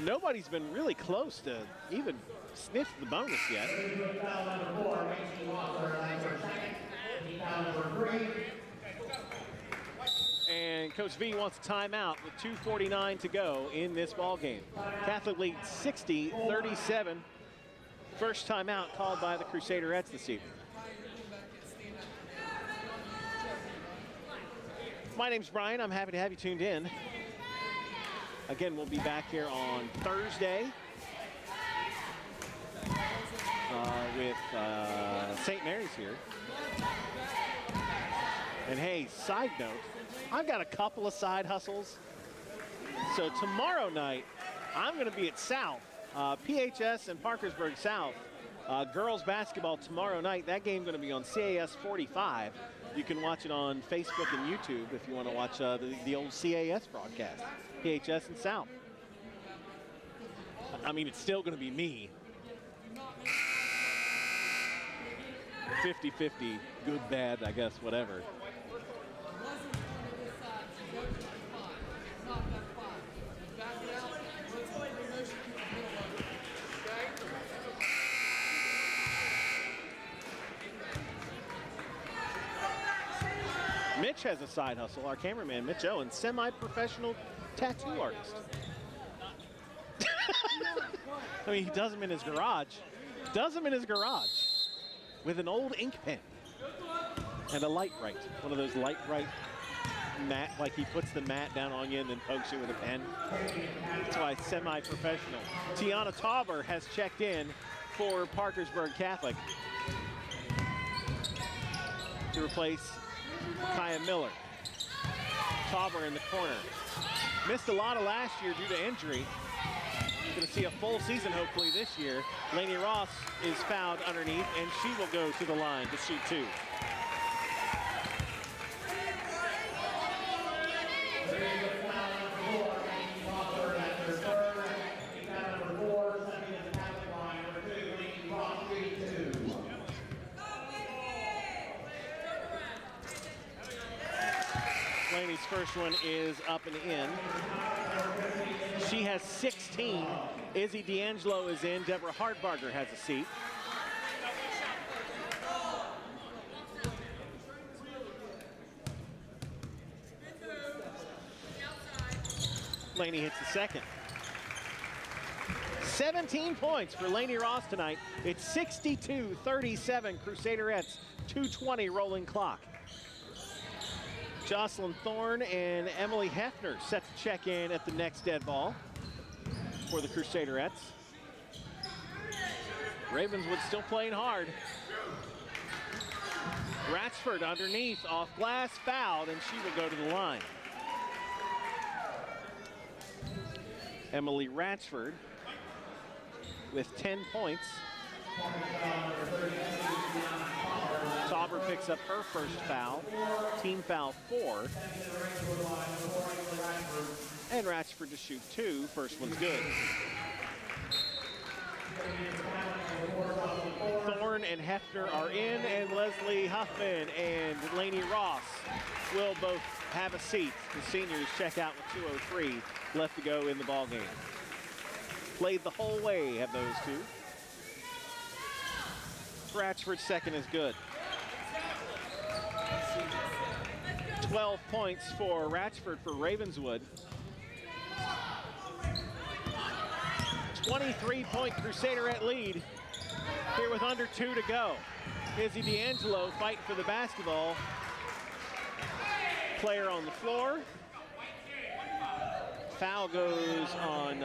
Nobody's been really close to even sniff the bonus yet. And Coach V wants a timeout with 2:49 to go in this ball game. Catholic leads 60-37. First timeout called by the Crusaderettes this evening. My name's Brian. I'm happy to have you tuned in. Again, we'll be back here on Thursday with St. Mary's here. And hey, side note, I've got a couple of side hustles. So tomorrow night, I'm going to be at South, PHS and Parkersburg South. Girls basketball tomorrow night. That game's going to be on CAS 45. You can watch it on Facebook and YouTube if you want to watch the old CAS broadcast. PHS and South. I mean, it's still going to be me. 50-50, good, bad, I guess, whatever. Mitch has a side hustle. Our cameraman, Mitch Owen, semi-professional tattoo artist. I mean, he does them in his garage. With an old ink pen and a light right. One of those light right mat, like he puts the mat down on you and then pokes you with a pen. That's why semi-professional. Tiana Tauber has checked in for Parkersburg Catholic to replace Kaya Miller. Tauber in the corner. Missed a lot of last year due to injury. Going to see a full season hopefully this year. Lainey Ross is fouled underneath, and she will go to the line to shoot two. Lainey's first one is up and in. She has 16. Izzy D'Angelo is in. Deborah Hardbarger has a seat. Lainey hits the second. 17 points for Lainey Ross tonight. It's 62-37 Crusaderettes, 2:20 rolling clock. Jocelyn Thorne and Emily Hefner set to check in at the next dead ball for the Crusaderettes. Ravenswood still playing hard. Ratchford underneath, off glass, fouled, and she will go to the line. Emily Ratchford with 10 points. Tauber picks up her first foul, team foul 4. And Ratchford to shoot 2. First one's good. Thorne and Hefner are in, and Leslie Huffman and Lainey Ross will both have a seat. The seniors check out with 2:03 left to go in the ball game. Played the whole way, have those two. Ratchford's second is good. 12 points for Ratchford for Ravenswood. 23-point Crusaderette lead here with under 2 to go. Izzy D'Angelo fighting for the basketball. Player on the floor. Foul goes on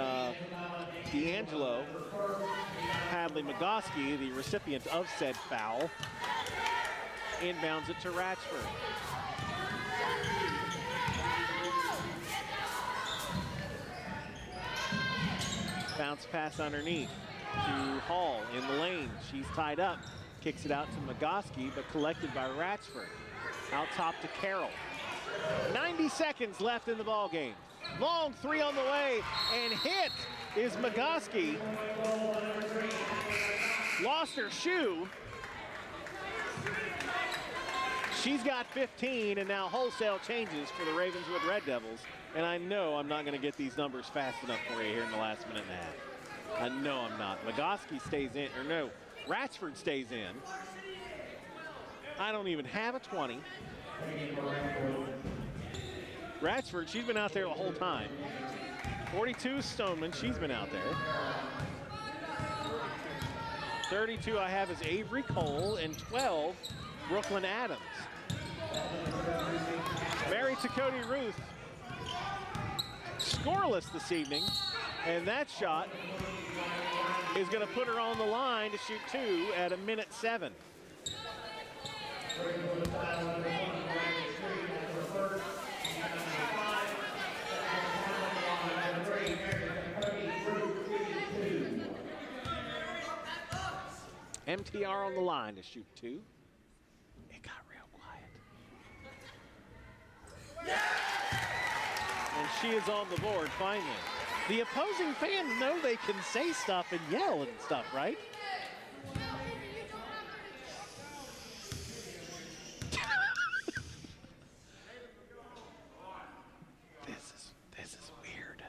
D'Angelo. Hadley Magoski, the recipient of said foul, inbounds it to Ratchford. Bounce pass underneath to Hall in the lane. She's tied up, kicks it out to Magoski, but collected by Ratchford. Out top to Carroll. 90 seconds left in the ball game. Long three on the way, and hit is Magoski. Lost her shoe. She's got 15, and now wholesale changes for the Ravenswood Red Devils. And I know I'm not going to get these numbers fast enough for you here in the last minute and a half. I know I'm not. Magoski stays in, or no, Ratchford stays in. I don't even have a 20. Ratchford, she's been out there the whole time. 42 Stoneman, she's been out there. 32 I have is Avery Cole, and 12, Brooklyn Adams. Married to Cody Ruth. Scoreless this evening, and that shot is going to put her on the line to shoot 2 at 1:07. MTR on the line to shoot 2. It got real quiet. And she is on the board finally. The opposing fans know they can say stuff and yell and stuff, right? This is weird.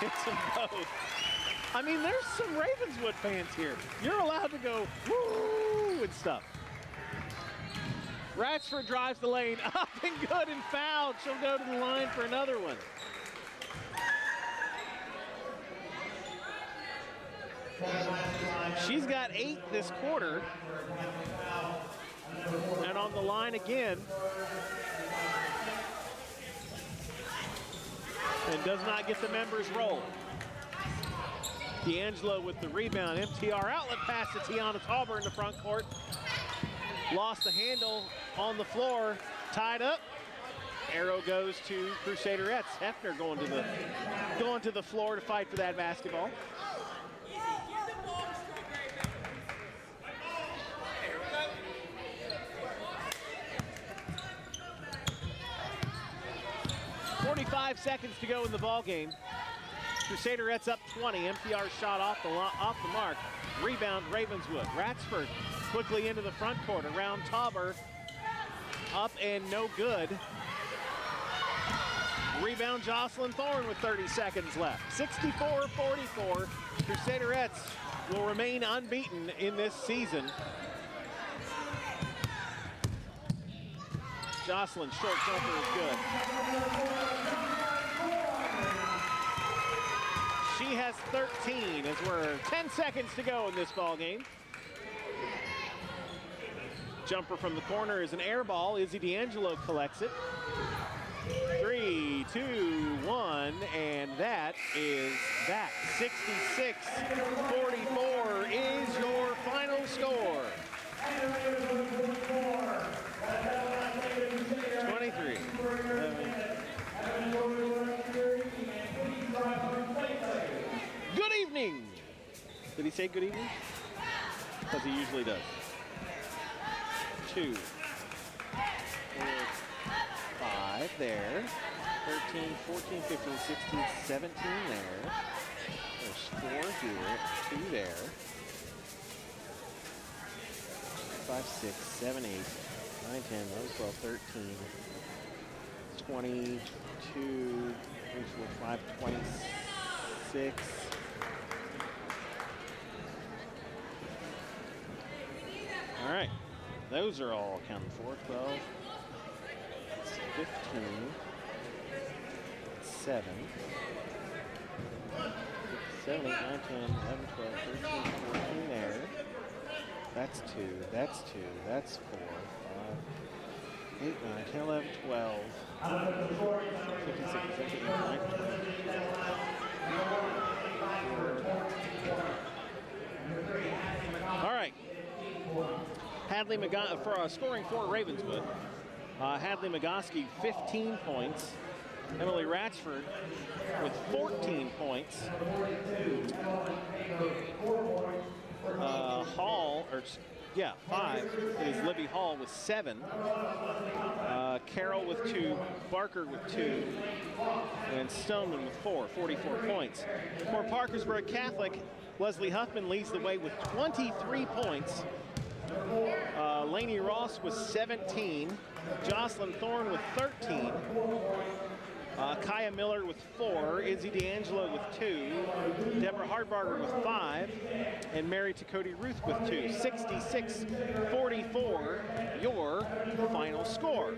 It's them both. I mean, there's some Ravenswood fans here. You're allowed to go woo and stuff. Ratchford drives the lane, up and good and fouled. She'll go to the line for another one. She's got 8 this quarter. And on the line again. And does not get the members roll. D'Angelo with the rebound. MTR outlet pass to Tiana Tauber in the front court. Lost the handle on the floor, tied up. Arrow goes to Crusaderettes. Hefner going to the floor to fight for that basketball. .45 seconds to go in the ball game. Crusaderettes up 20. MTR shot off the mark. Rebound Ravenswood. Ratchford quickly into the front court around Tauber. Up and no good. Rebound Jocelyn Thorne with 30 seconds left. 64-44. Crusaderettes will remain unbeaten in this season. Jocelyn short jumper is good. She has 13 as we're 10 seconds to go in this ball game. Jumper from the corner is an air ball. Izzy D'Angelo collects it. 3, 2, 1, and that is that. 66-44 is your final score. 23. Good evening. Did he say good evening? because he usually does. 2, 4, 5 there. 13, 14, 15, 16, 17 there. There's 4 here, 2 there. 5, 6, 7, 8, 9, 10, 11, 12, 13, 22, 3, 4, 5, 26. All right, those are all accounted for. 12, 15, 7, 7, 8, 9, 10, 11, 12, 13, 14 there. That's 2, that's 2, that's 4, 5, 8, 9, 10, 11, 12, 15, 16, 17, 18, 19. All right. Hadley for scoring for Ravenswood. Hadley Magoski, 15 points. Emily Ratchford with 14 points. Hall, 5 is Libby Hall with 7. Carroll with 2, Barker with 2, and Stoneman with 4, 44 points. For Parkersburg Catholic, Leslie Huffman leads the way with 23 points. Lainey Ross with 17, Jocelyn Thorne with 13, Kaya Miller with 4, Izzy D'Angelo with 2, Deborah Hardbarger with 5, and Mary Takoti Ruth with 2. 66-44, your final score.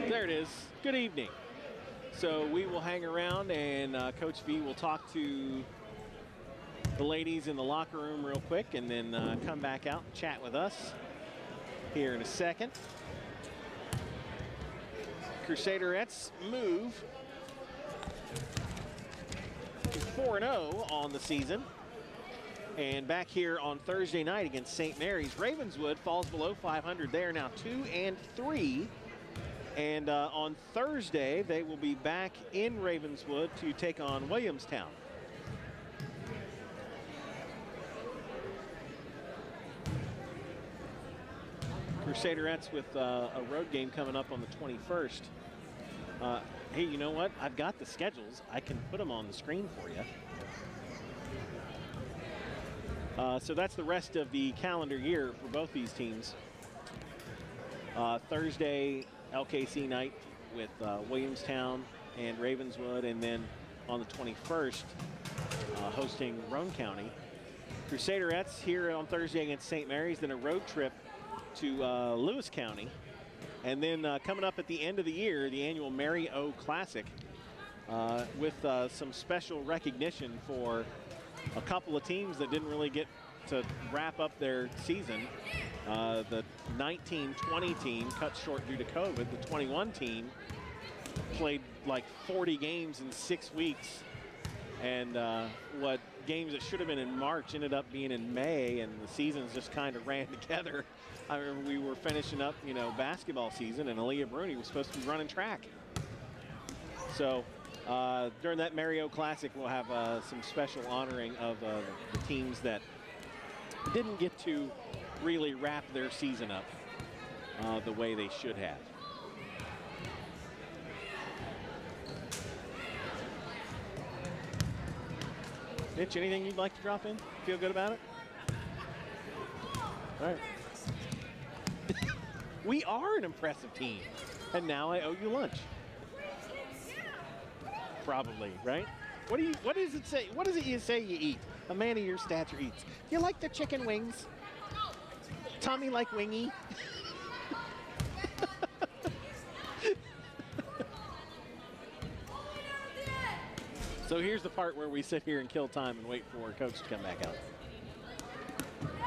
There it is. Good evening. So we will hang around, and Coach V will talk to the ladies in the locker room real quick, and then come back out and chat with us here in a second. Crusaderettes move to 4-0 on the season. And back here on Thursday night against St. Mary's, Ravenswood falls below 500. They are now 2-3. And on Thursday, they will be back in Ravenswood to take on Williamstown. Crusaderettes with a road game coming up on the 21st. Hey, you know what? I've got the schedules. I can put them on the screen for you. So that's the rest of the calendar year for both these teams. Thursday, LKC night with Williamstown and Ravenswood, and then on the 21st, hosting Roane County. Crusaderettes here on Thursday against St. Mary's, then a road trip to Lewis County, and then coming up at the end of the year, the annual Mary O Classic with some special recognition for a couple of teams that didn't really get to wrap up their season. The 19-20 team cut short due to COVID. The 21 team played like 40 games in 6 weeks, and what games that should have been in March ended up being in May, and the seasons just kind of ran together. I remember we were finishing up, basketball season, and Aaliyah Bruni was supposed to be running track. So during that Mary O Classic, we'll have some special honoring of the teams that didn't get to really wrap their season up the way they should have. Mitch, anything you'd like to drop in? Feel good about it? All right. We are an impressive team, and now I owe you lunch. Probably, right? What does it say? What does it you say you eat? A man of your stature eats. You like the chicken wings? Tommy like wingy? So here's the part where we sit here and kill time and wait for Coach to come back out.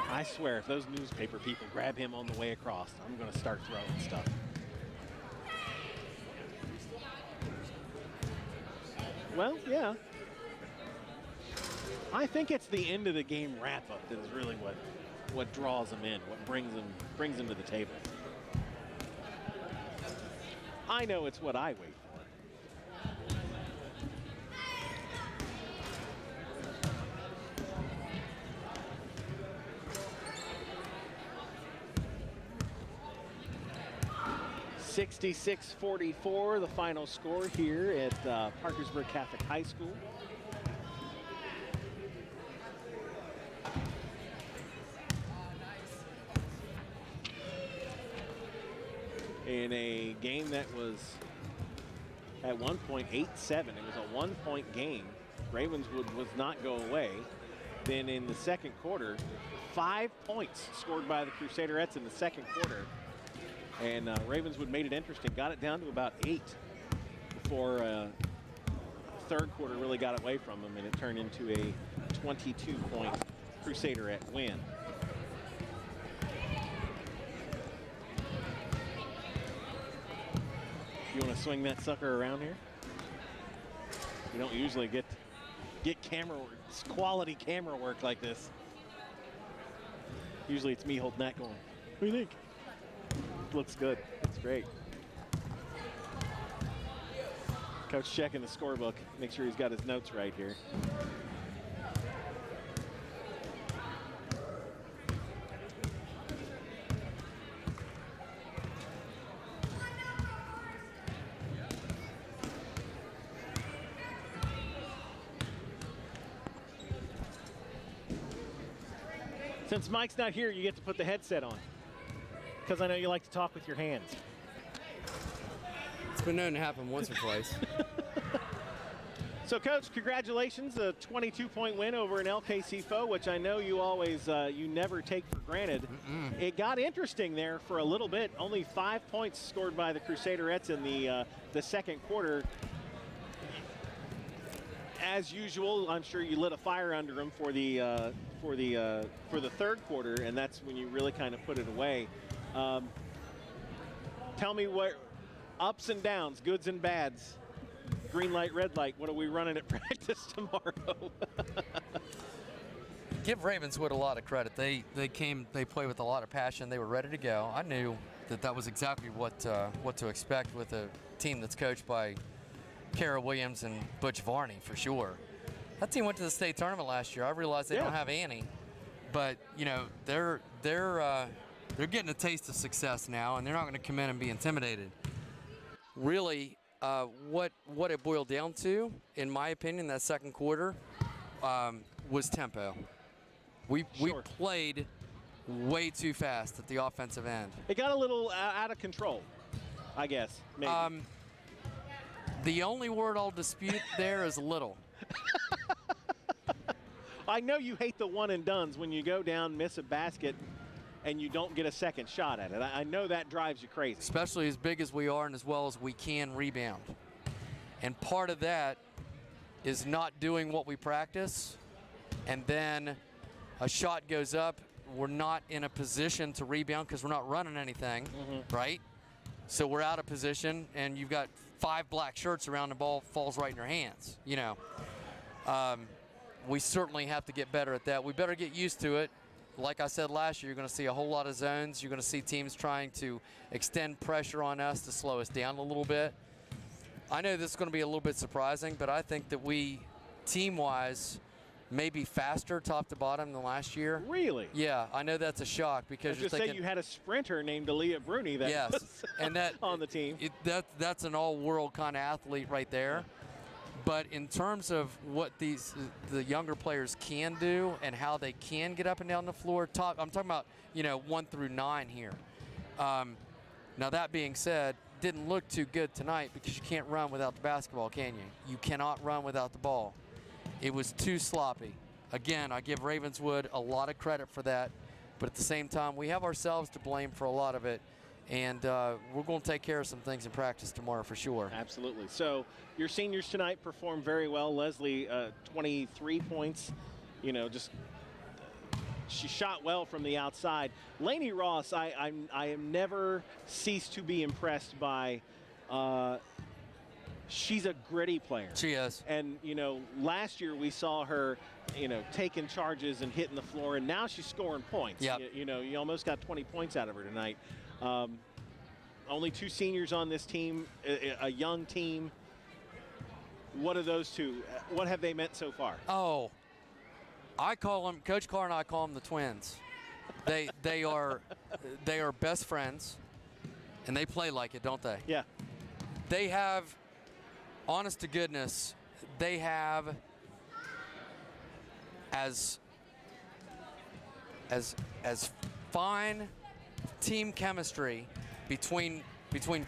I swear, if those newspaper people grab him on the way across, I'm going to start throwing stuff. Well, yeah. I think it's the end of the game wrap-up that is really what draws them in, what brings them to the table. I know it's what I wait for. 66-44, the final score here at Parkersburg Catholic High School. In a game that was at one point 8-7, it was a 1-point game. Ravenswood was not go away. Then in the second quarter, 5 points scored by the Crusaderettes in the second quarter. And Ravenswood made it interesting, got it down to about 8 before third quarter really got away from them, and it turned into a 22-point Crusaderette win. You want to swing that sucker around here? You don't usually get camera work, quality camera work like this. Usually it's me holding that going. What do you think? Looks good. It's great. Coach checking the scorebook. Make sure he's got his notes right here. Since Mike's not here, you get to put the headset on, because I know you like to talk with your hands. It's been known to happen once or twice. So, Coach, congratulations, a 22-point win over an LKC foe, which I know you always, you never take for granted. It got interesting there for a little bit. Only 5 points scored by the Crusaderettes in the second quarter. As usual, I'm sure you lit a fire under them for the third quarter, and that's when you really kind of put it away. Tell me what ups and downs, goods and bads, green light, red light. What are we running at practice tomorrow? Give Ravenswood a lot of credit. They played with a lot of passion. They were ready to go. I knew that was exactly what to expect with a team that's coached by Kara Williams and Butch Varney, for sure. That team went to the state tournament last year. I realize they don't have Annie, but you know they're getting a taste of success now, and they're not going to come in and be intimidated. Really, what it boiled down to, in my opinion, that second quarter was tempo. We played way too fast at the offensive end. It got a little out of control, I guess. Maybe. The only word I'll dispute there is little. I know you hate the one and dones when you go down, miss a basket, and you don't get a second shot at it. I know that drives you crazy. Especially as big as we are and as well as we can rebound. And part of that is not doing what we practice, and then a shot goes up, we're not in a position to rebound because we're not running anything, right? So we're out of position, and you've got 5 black shirts around, the ball falls right in your hands, you know. We certainly have to get better at that. We better get used to it. Like I said last year, you're going to see a whole lot of zones. You're going to see teams trying to extend pressure on us to slow us down a little bit. I know this is going to be a little bit surprising, but I think that we, team-wise, may be faster top to bottom than last year. Really? Yeah, I know that's a shock because you're thinking. Say you had a sprinter named Aaliyah Bruni that was and that on the team. That's an all-world kind of athlete right there. But in terms of what the younger players can do and how they can get up and down the floor, I'm talking about 1 through 9 here. Now that being said, didn't look too good tonight because you can't run without the basketball, can you? You cannot run without the ball. It was too sloppy. Again, I give Ravenswood a lot of credit for that, but at the same time, we have ourselves to blame for a lot of it, and we're going to take care of some things in practice tomorrow for sure. Absolutely. So your seniors tonight performed very well. Leslie, 23 points. She shot well from the outside. Lainey Ross, I am never ceased to be impressed by. She's a gritty player. She is. And, last year we saw her, taking charges and hitting the floor, and now she's scoring points. Yep. You almost got 20 points out of her tonight. Only 2 seniors on this team, a young team. What are those two? What have they meant so far? Oh, I call them, Coach Carr and I call them the twins. They are best friends. And they play like it, don't they? Yeah. They have, honest to goodness, they have as fine team chemistry between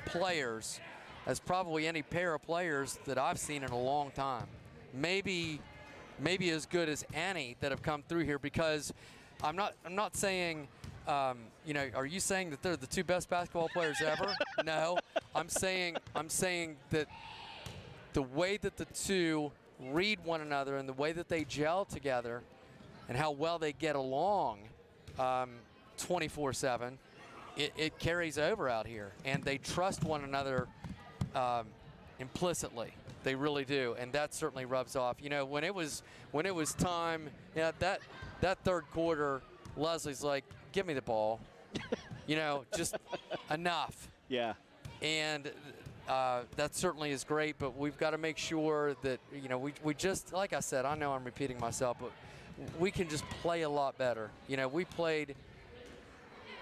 players as probably any pair of players that I've seen in a long time. Maybe as good as any that have come through here, because I'm not saying are you saying that they're the two best basketball players ever? No. I'm saying that the way that the two read one another and the way that they gel together and how well they get along 24/7, it carries over out here, and they trust one another implicitly. They really do, and that certainly rubs off. When it was time, that third quarter, Leslie's like, "Give me the ball," just enough. Yeah. And that certainly is great, but we've got to make sure that we just, like I said, I know I'm repeating myself, but we can just play a lot better. We played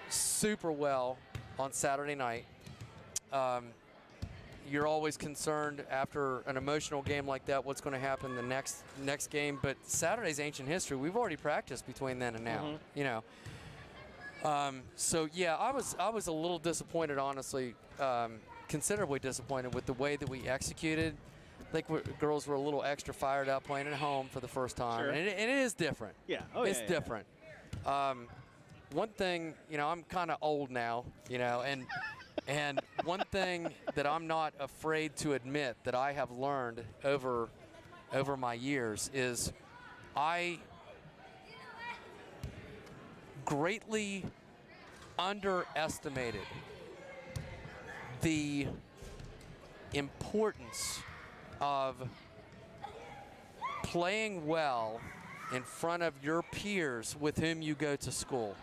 super well on Saturday night. You're always concerned after an emotional game like that what's going to happen the next game, but Saturday's ancient history. We've already practiced between then and now. So yeah, I was a little disappointed, honestly, considerably disappointed with the way that we executed. I think girls were a little extra fired up playing at home for the first time, sure. and it is different. Yeah, it's different. One thing, I'm kind of old now, and one thing that I'm not afraid to admit that I have learned over my years is I greatly underestimated the importance of playing well in front of your peers with whom you go to school.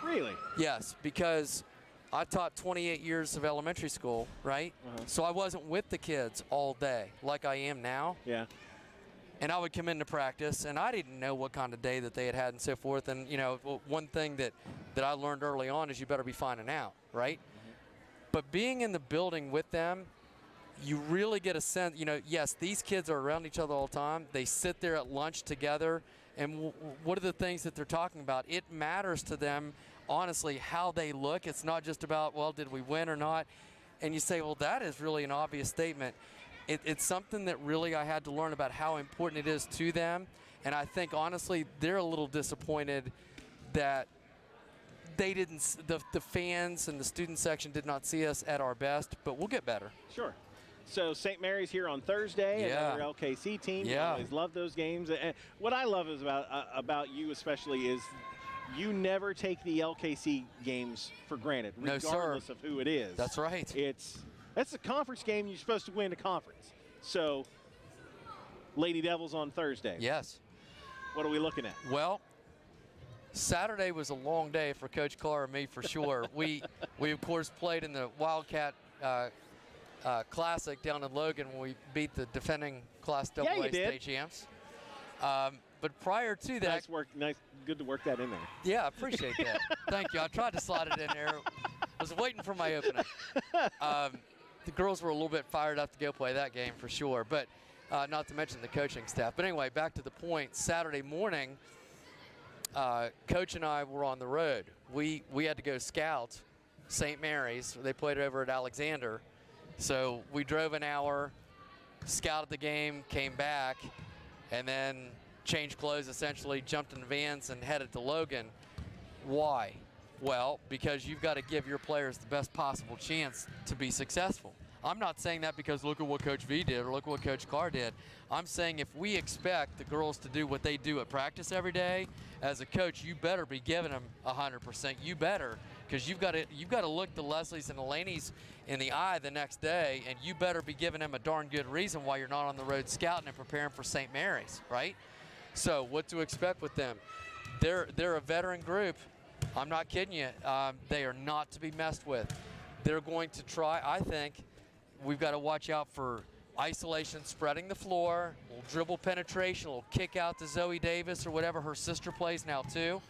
Really? Yes, because I taught 28 years of elementary school, right? So I wasn't with the kids all day like I am now. Yeah. And I would come into practice, and I didn't know what kind of day that they had and so forth. And, one thing that I learned early on is you better be finding out, right? But being in the building with them, you really get a sense, yes, these kids are around each other all the time. They sit there at lunch together, and what are the things that they're talking about? It matters to them, honestly, how they look. It's not just about, well, did we win or not? And you say, well, that is really an obvious statement. It's something that really I had to learn about how important it is to them. And I think, honestly, they're a little disappointed that they didn't, the fans and the student section did not see us at our best, but we'll get better. Sure. So St. Mary's here on Thursday, Yeah. another LKC team. Yeah. I always love those games. And what I love is about you especially is you never take the LKC games for granted, No, sir. regardless of who it is. That's right. That's a conference game. You're supposed to win a conference. So, Lady Devils on Thursday. Yes. What are we looking at? Well, Saturday was a long day for Coach Carr and me for sure. we of course played in the Wildcat Classic down in Logan when we beat the defending Class AA state champs. But prior to that, Nice work. Nice, good to work that in there. yeah, I appreciate that. Thank you. I tried to slide it in there. Was waiting for my opening. The girls were a little bit fired up to go play that game for sure, but not to mention the coaching staff. But anyway, back to the point. Saturday morning, Coach and I were on the road. We had to go scout St. Mary's. They played over at Alexander. So we drove an hour, scouted the game, came back, and then changed clothes essentially, jumped in the vans and headed to Logan. Why? Well, because you've got to give your players the best possible chance to be successful. I'm not saying that because look at what Coach V did or look at what Coach Carr did. I'm saying if we expect the girls to do what they do at practice every day, as a coach, you better be giving them 100%. You better, because you've got to look the Leslies and Elenies in the eye the next day, and you better be giving them a darn good reason why you're not on the road scouting and preparing for St. Mary's, right? So what to expect with them? They're a veteran group. I'm not kidding you. They are not to be messed with. They're going to try, I think, we've got to watch out for isolation, spreading the floor, a little dribble penetration, a little kick out to Zoe Davis or whatever her sister plays now too.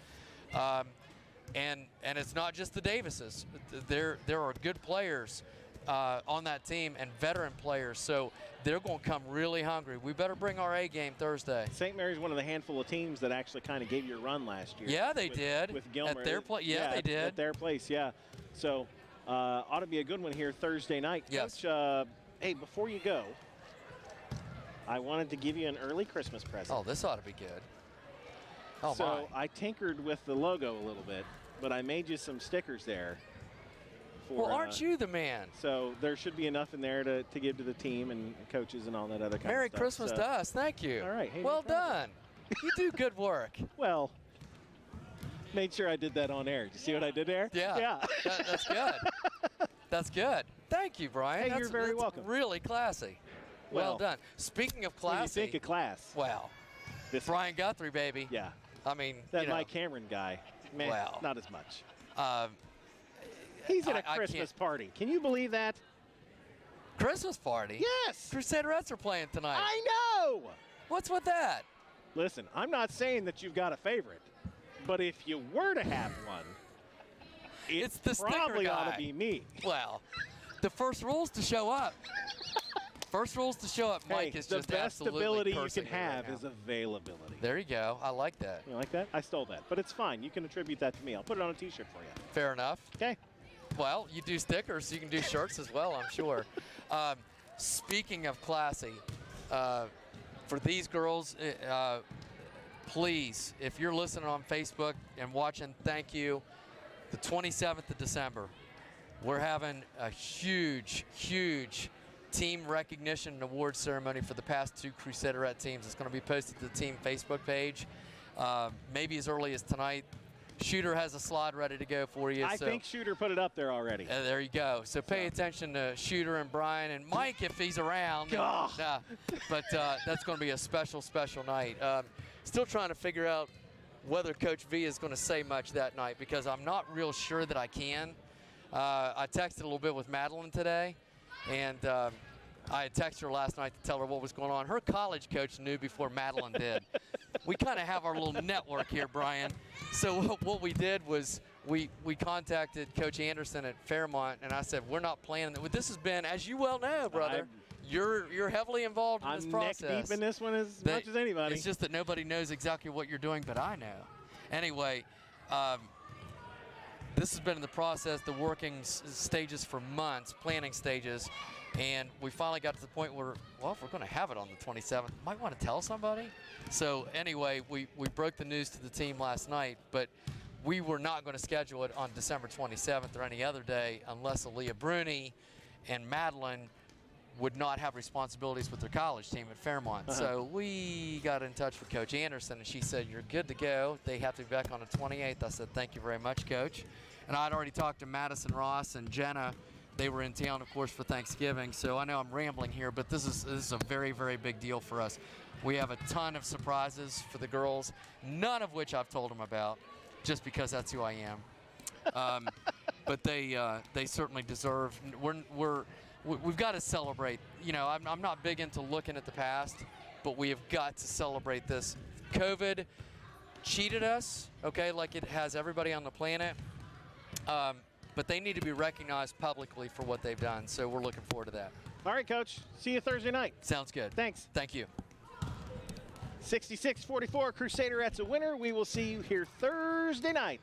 And it's not just the Davises. There are good players on that team and veteran players, so they're going to come really hungry. We better bring our A game Thursday. St. Mary's one of the handful of teams that actually kind of gave you a run last year. Yeah, they did. With Gilmer. At their place. Yeah, they did. At their place, yeah. So ought to be a good one here Thursday night. Yes. Coach, hey, before you go, I wanted to give you an early Christmas present. Oh, this ought to be good. Oh, so my. I tinkered with the logo a little bit, but I made you some stickers there. Well, aren't you the man? So there should be enough in there to give to the team and coaches and all that other kind Merry of stuff. Christmas so, to us. Thank you. All right. Hey, well no problem. done. You do good work. Well, made sure I did that on air. Did you see what I did there? Yeah. Yeah. That's good. That's good. Thank you, Brian. Hey, you're very that's welcome. Really classy. Well done. Speaking of classy. What do you think of class? Wow. This Brian Guthrie, baby. Yeah. I mean, That you know, Mike Cameron guy, man, Well. not as much. uh, He's at a I Christmas can't- party. Can you believe that? Christmas party? Yes. Crusaderettes are playing tonight. I know. What's with that? Listen, I'm not saying that you've got a favorite, but if you were to have one, It's the sticker probably ought guy. to be me. Well, the first rule is to show up. First rule is to show up. Mike Hey, is the just best absolutely ability you cursing can me right have now. is availability. There you go. I like that. You like that? I stole that, but it's fine. You can attribute that to me. I'll put it on a T-shirt for you. Fair enough. Okay. Well, you do stickers, so you can do shirts as well, I'm sure. Speaking of classy, for these girls, please, if you're listening on Facebook and watching, thank you. The 27th of December, we're having a huge, huge team recognition and award ceremony for the past 2 Crusaderette teams. It's going to be posted to the team Facebook page, maybe as early as tonight. Shooter has a slide ready to go for you. I think Shooter put it up there already. There you go. So pay attention to Shooter and Brian and Mike if he's around. But that's going to be a special, special night. Still trying to figure out whether Coach V is going to say much that night because I'm not real sure that I can. I texted a little bit with Madeline today, and I had texted her last night to tell her what was going on. Her college coach knew before Madeline did. We kind of have our little network here, Brian. So what we did was we contacted Coach Anderson at Fairmont, and I said, we're not planning that. This has been, as you well know, brother, you're heavily involved in this process. I'm neck deep in this one as much as anybody. It's just that nobody knows exactly what you're doing, but I know. Anyway, this has been in the process, the working stages for months, planning stages, and we finally got to the point where, well, if we're going to have it on the 27th, might want to tell somebody. So anyway, we broke the news to the team last night, but we were not going to schedule it on December 27th or any other day unless Aaliyah Bruni and Madeline would not have responsibilities with their college team at Fairmont. So we got in touch with Coach Anderson, and she said, you're good to go. They have to be back on the 28th. I said, thank you very much, Coach. And I'd already talked to Madison Ross and Jenna. They were in town, of course, for Thanksgiving. So I know I'm rambling here, but this is a very, very big deal for us. We have a ton of surprises for the girls, none of which I've told them about, just because that's who I am. But they certainly deserve. We've got to celebrate. You know, I'm not big into looking at the past, but we have got to celebrate this. COVID cheated us, okay, like it has everybody on the planet. But they need to be recognized publicly for what they've done, so we're looking forward to that. All right, Coach. See you Thursday night. Sounds good. Thanks. Thank you. 66-44, Crusaderettes a winner. We will see you here Thursday night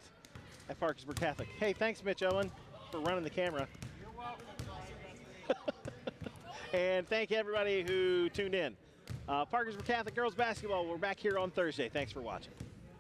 at Parkersburg Catholic. Hey, thanks, Mitch Owen, for running the camera. You're welcome. And thank everybody who tuned in. Parkersburg Catholic girls basketball, we're back here on Thursday. Thanks for watching.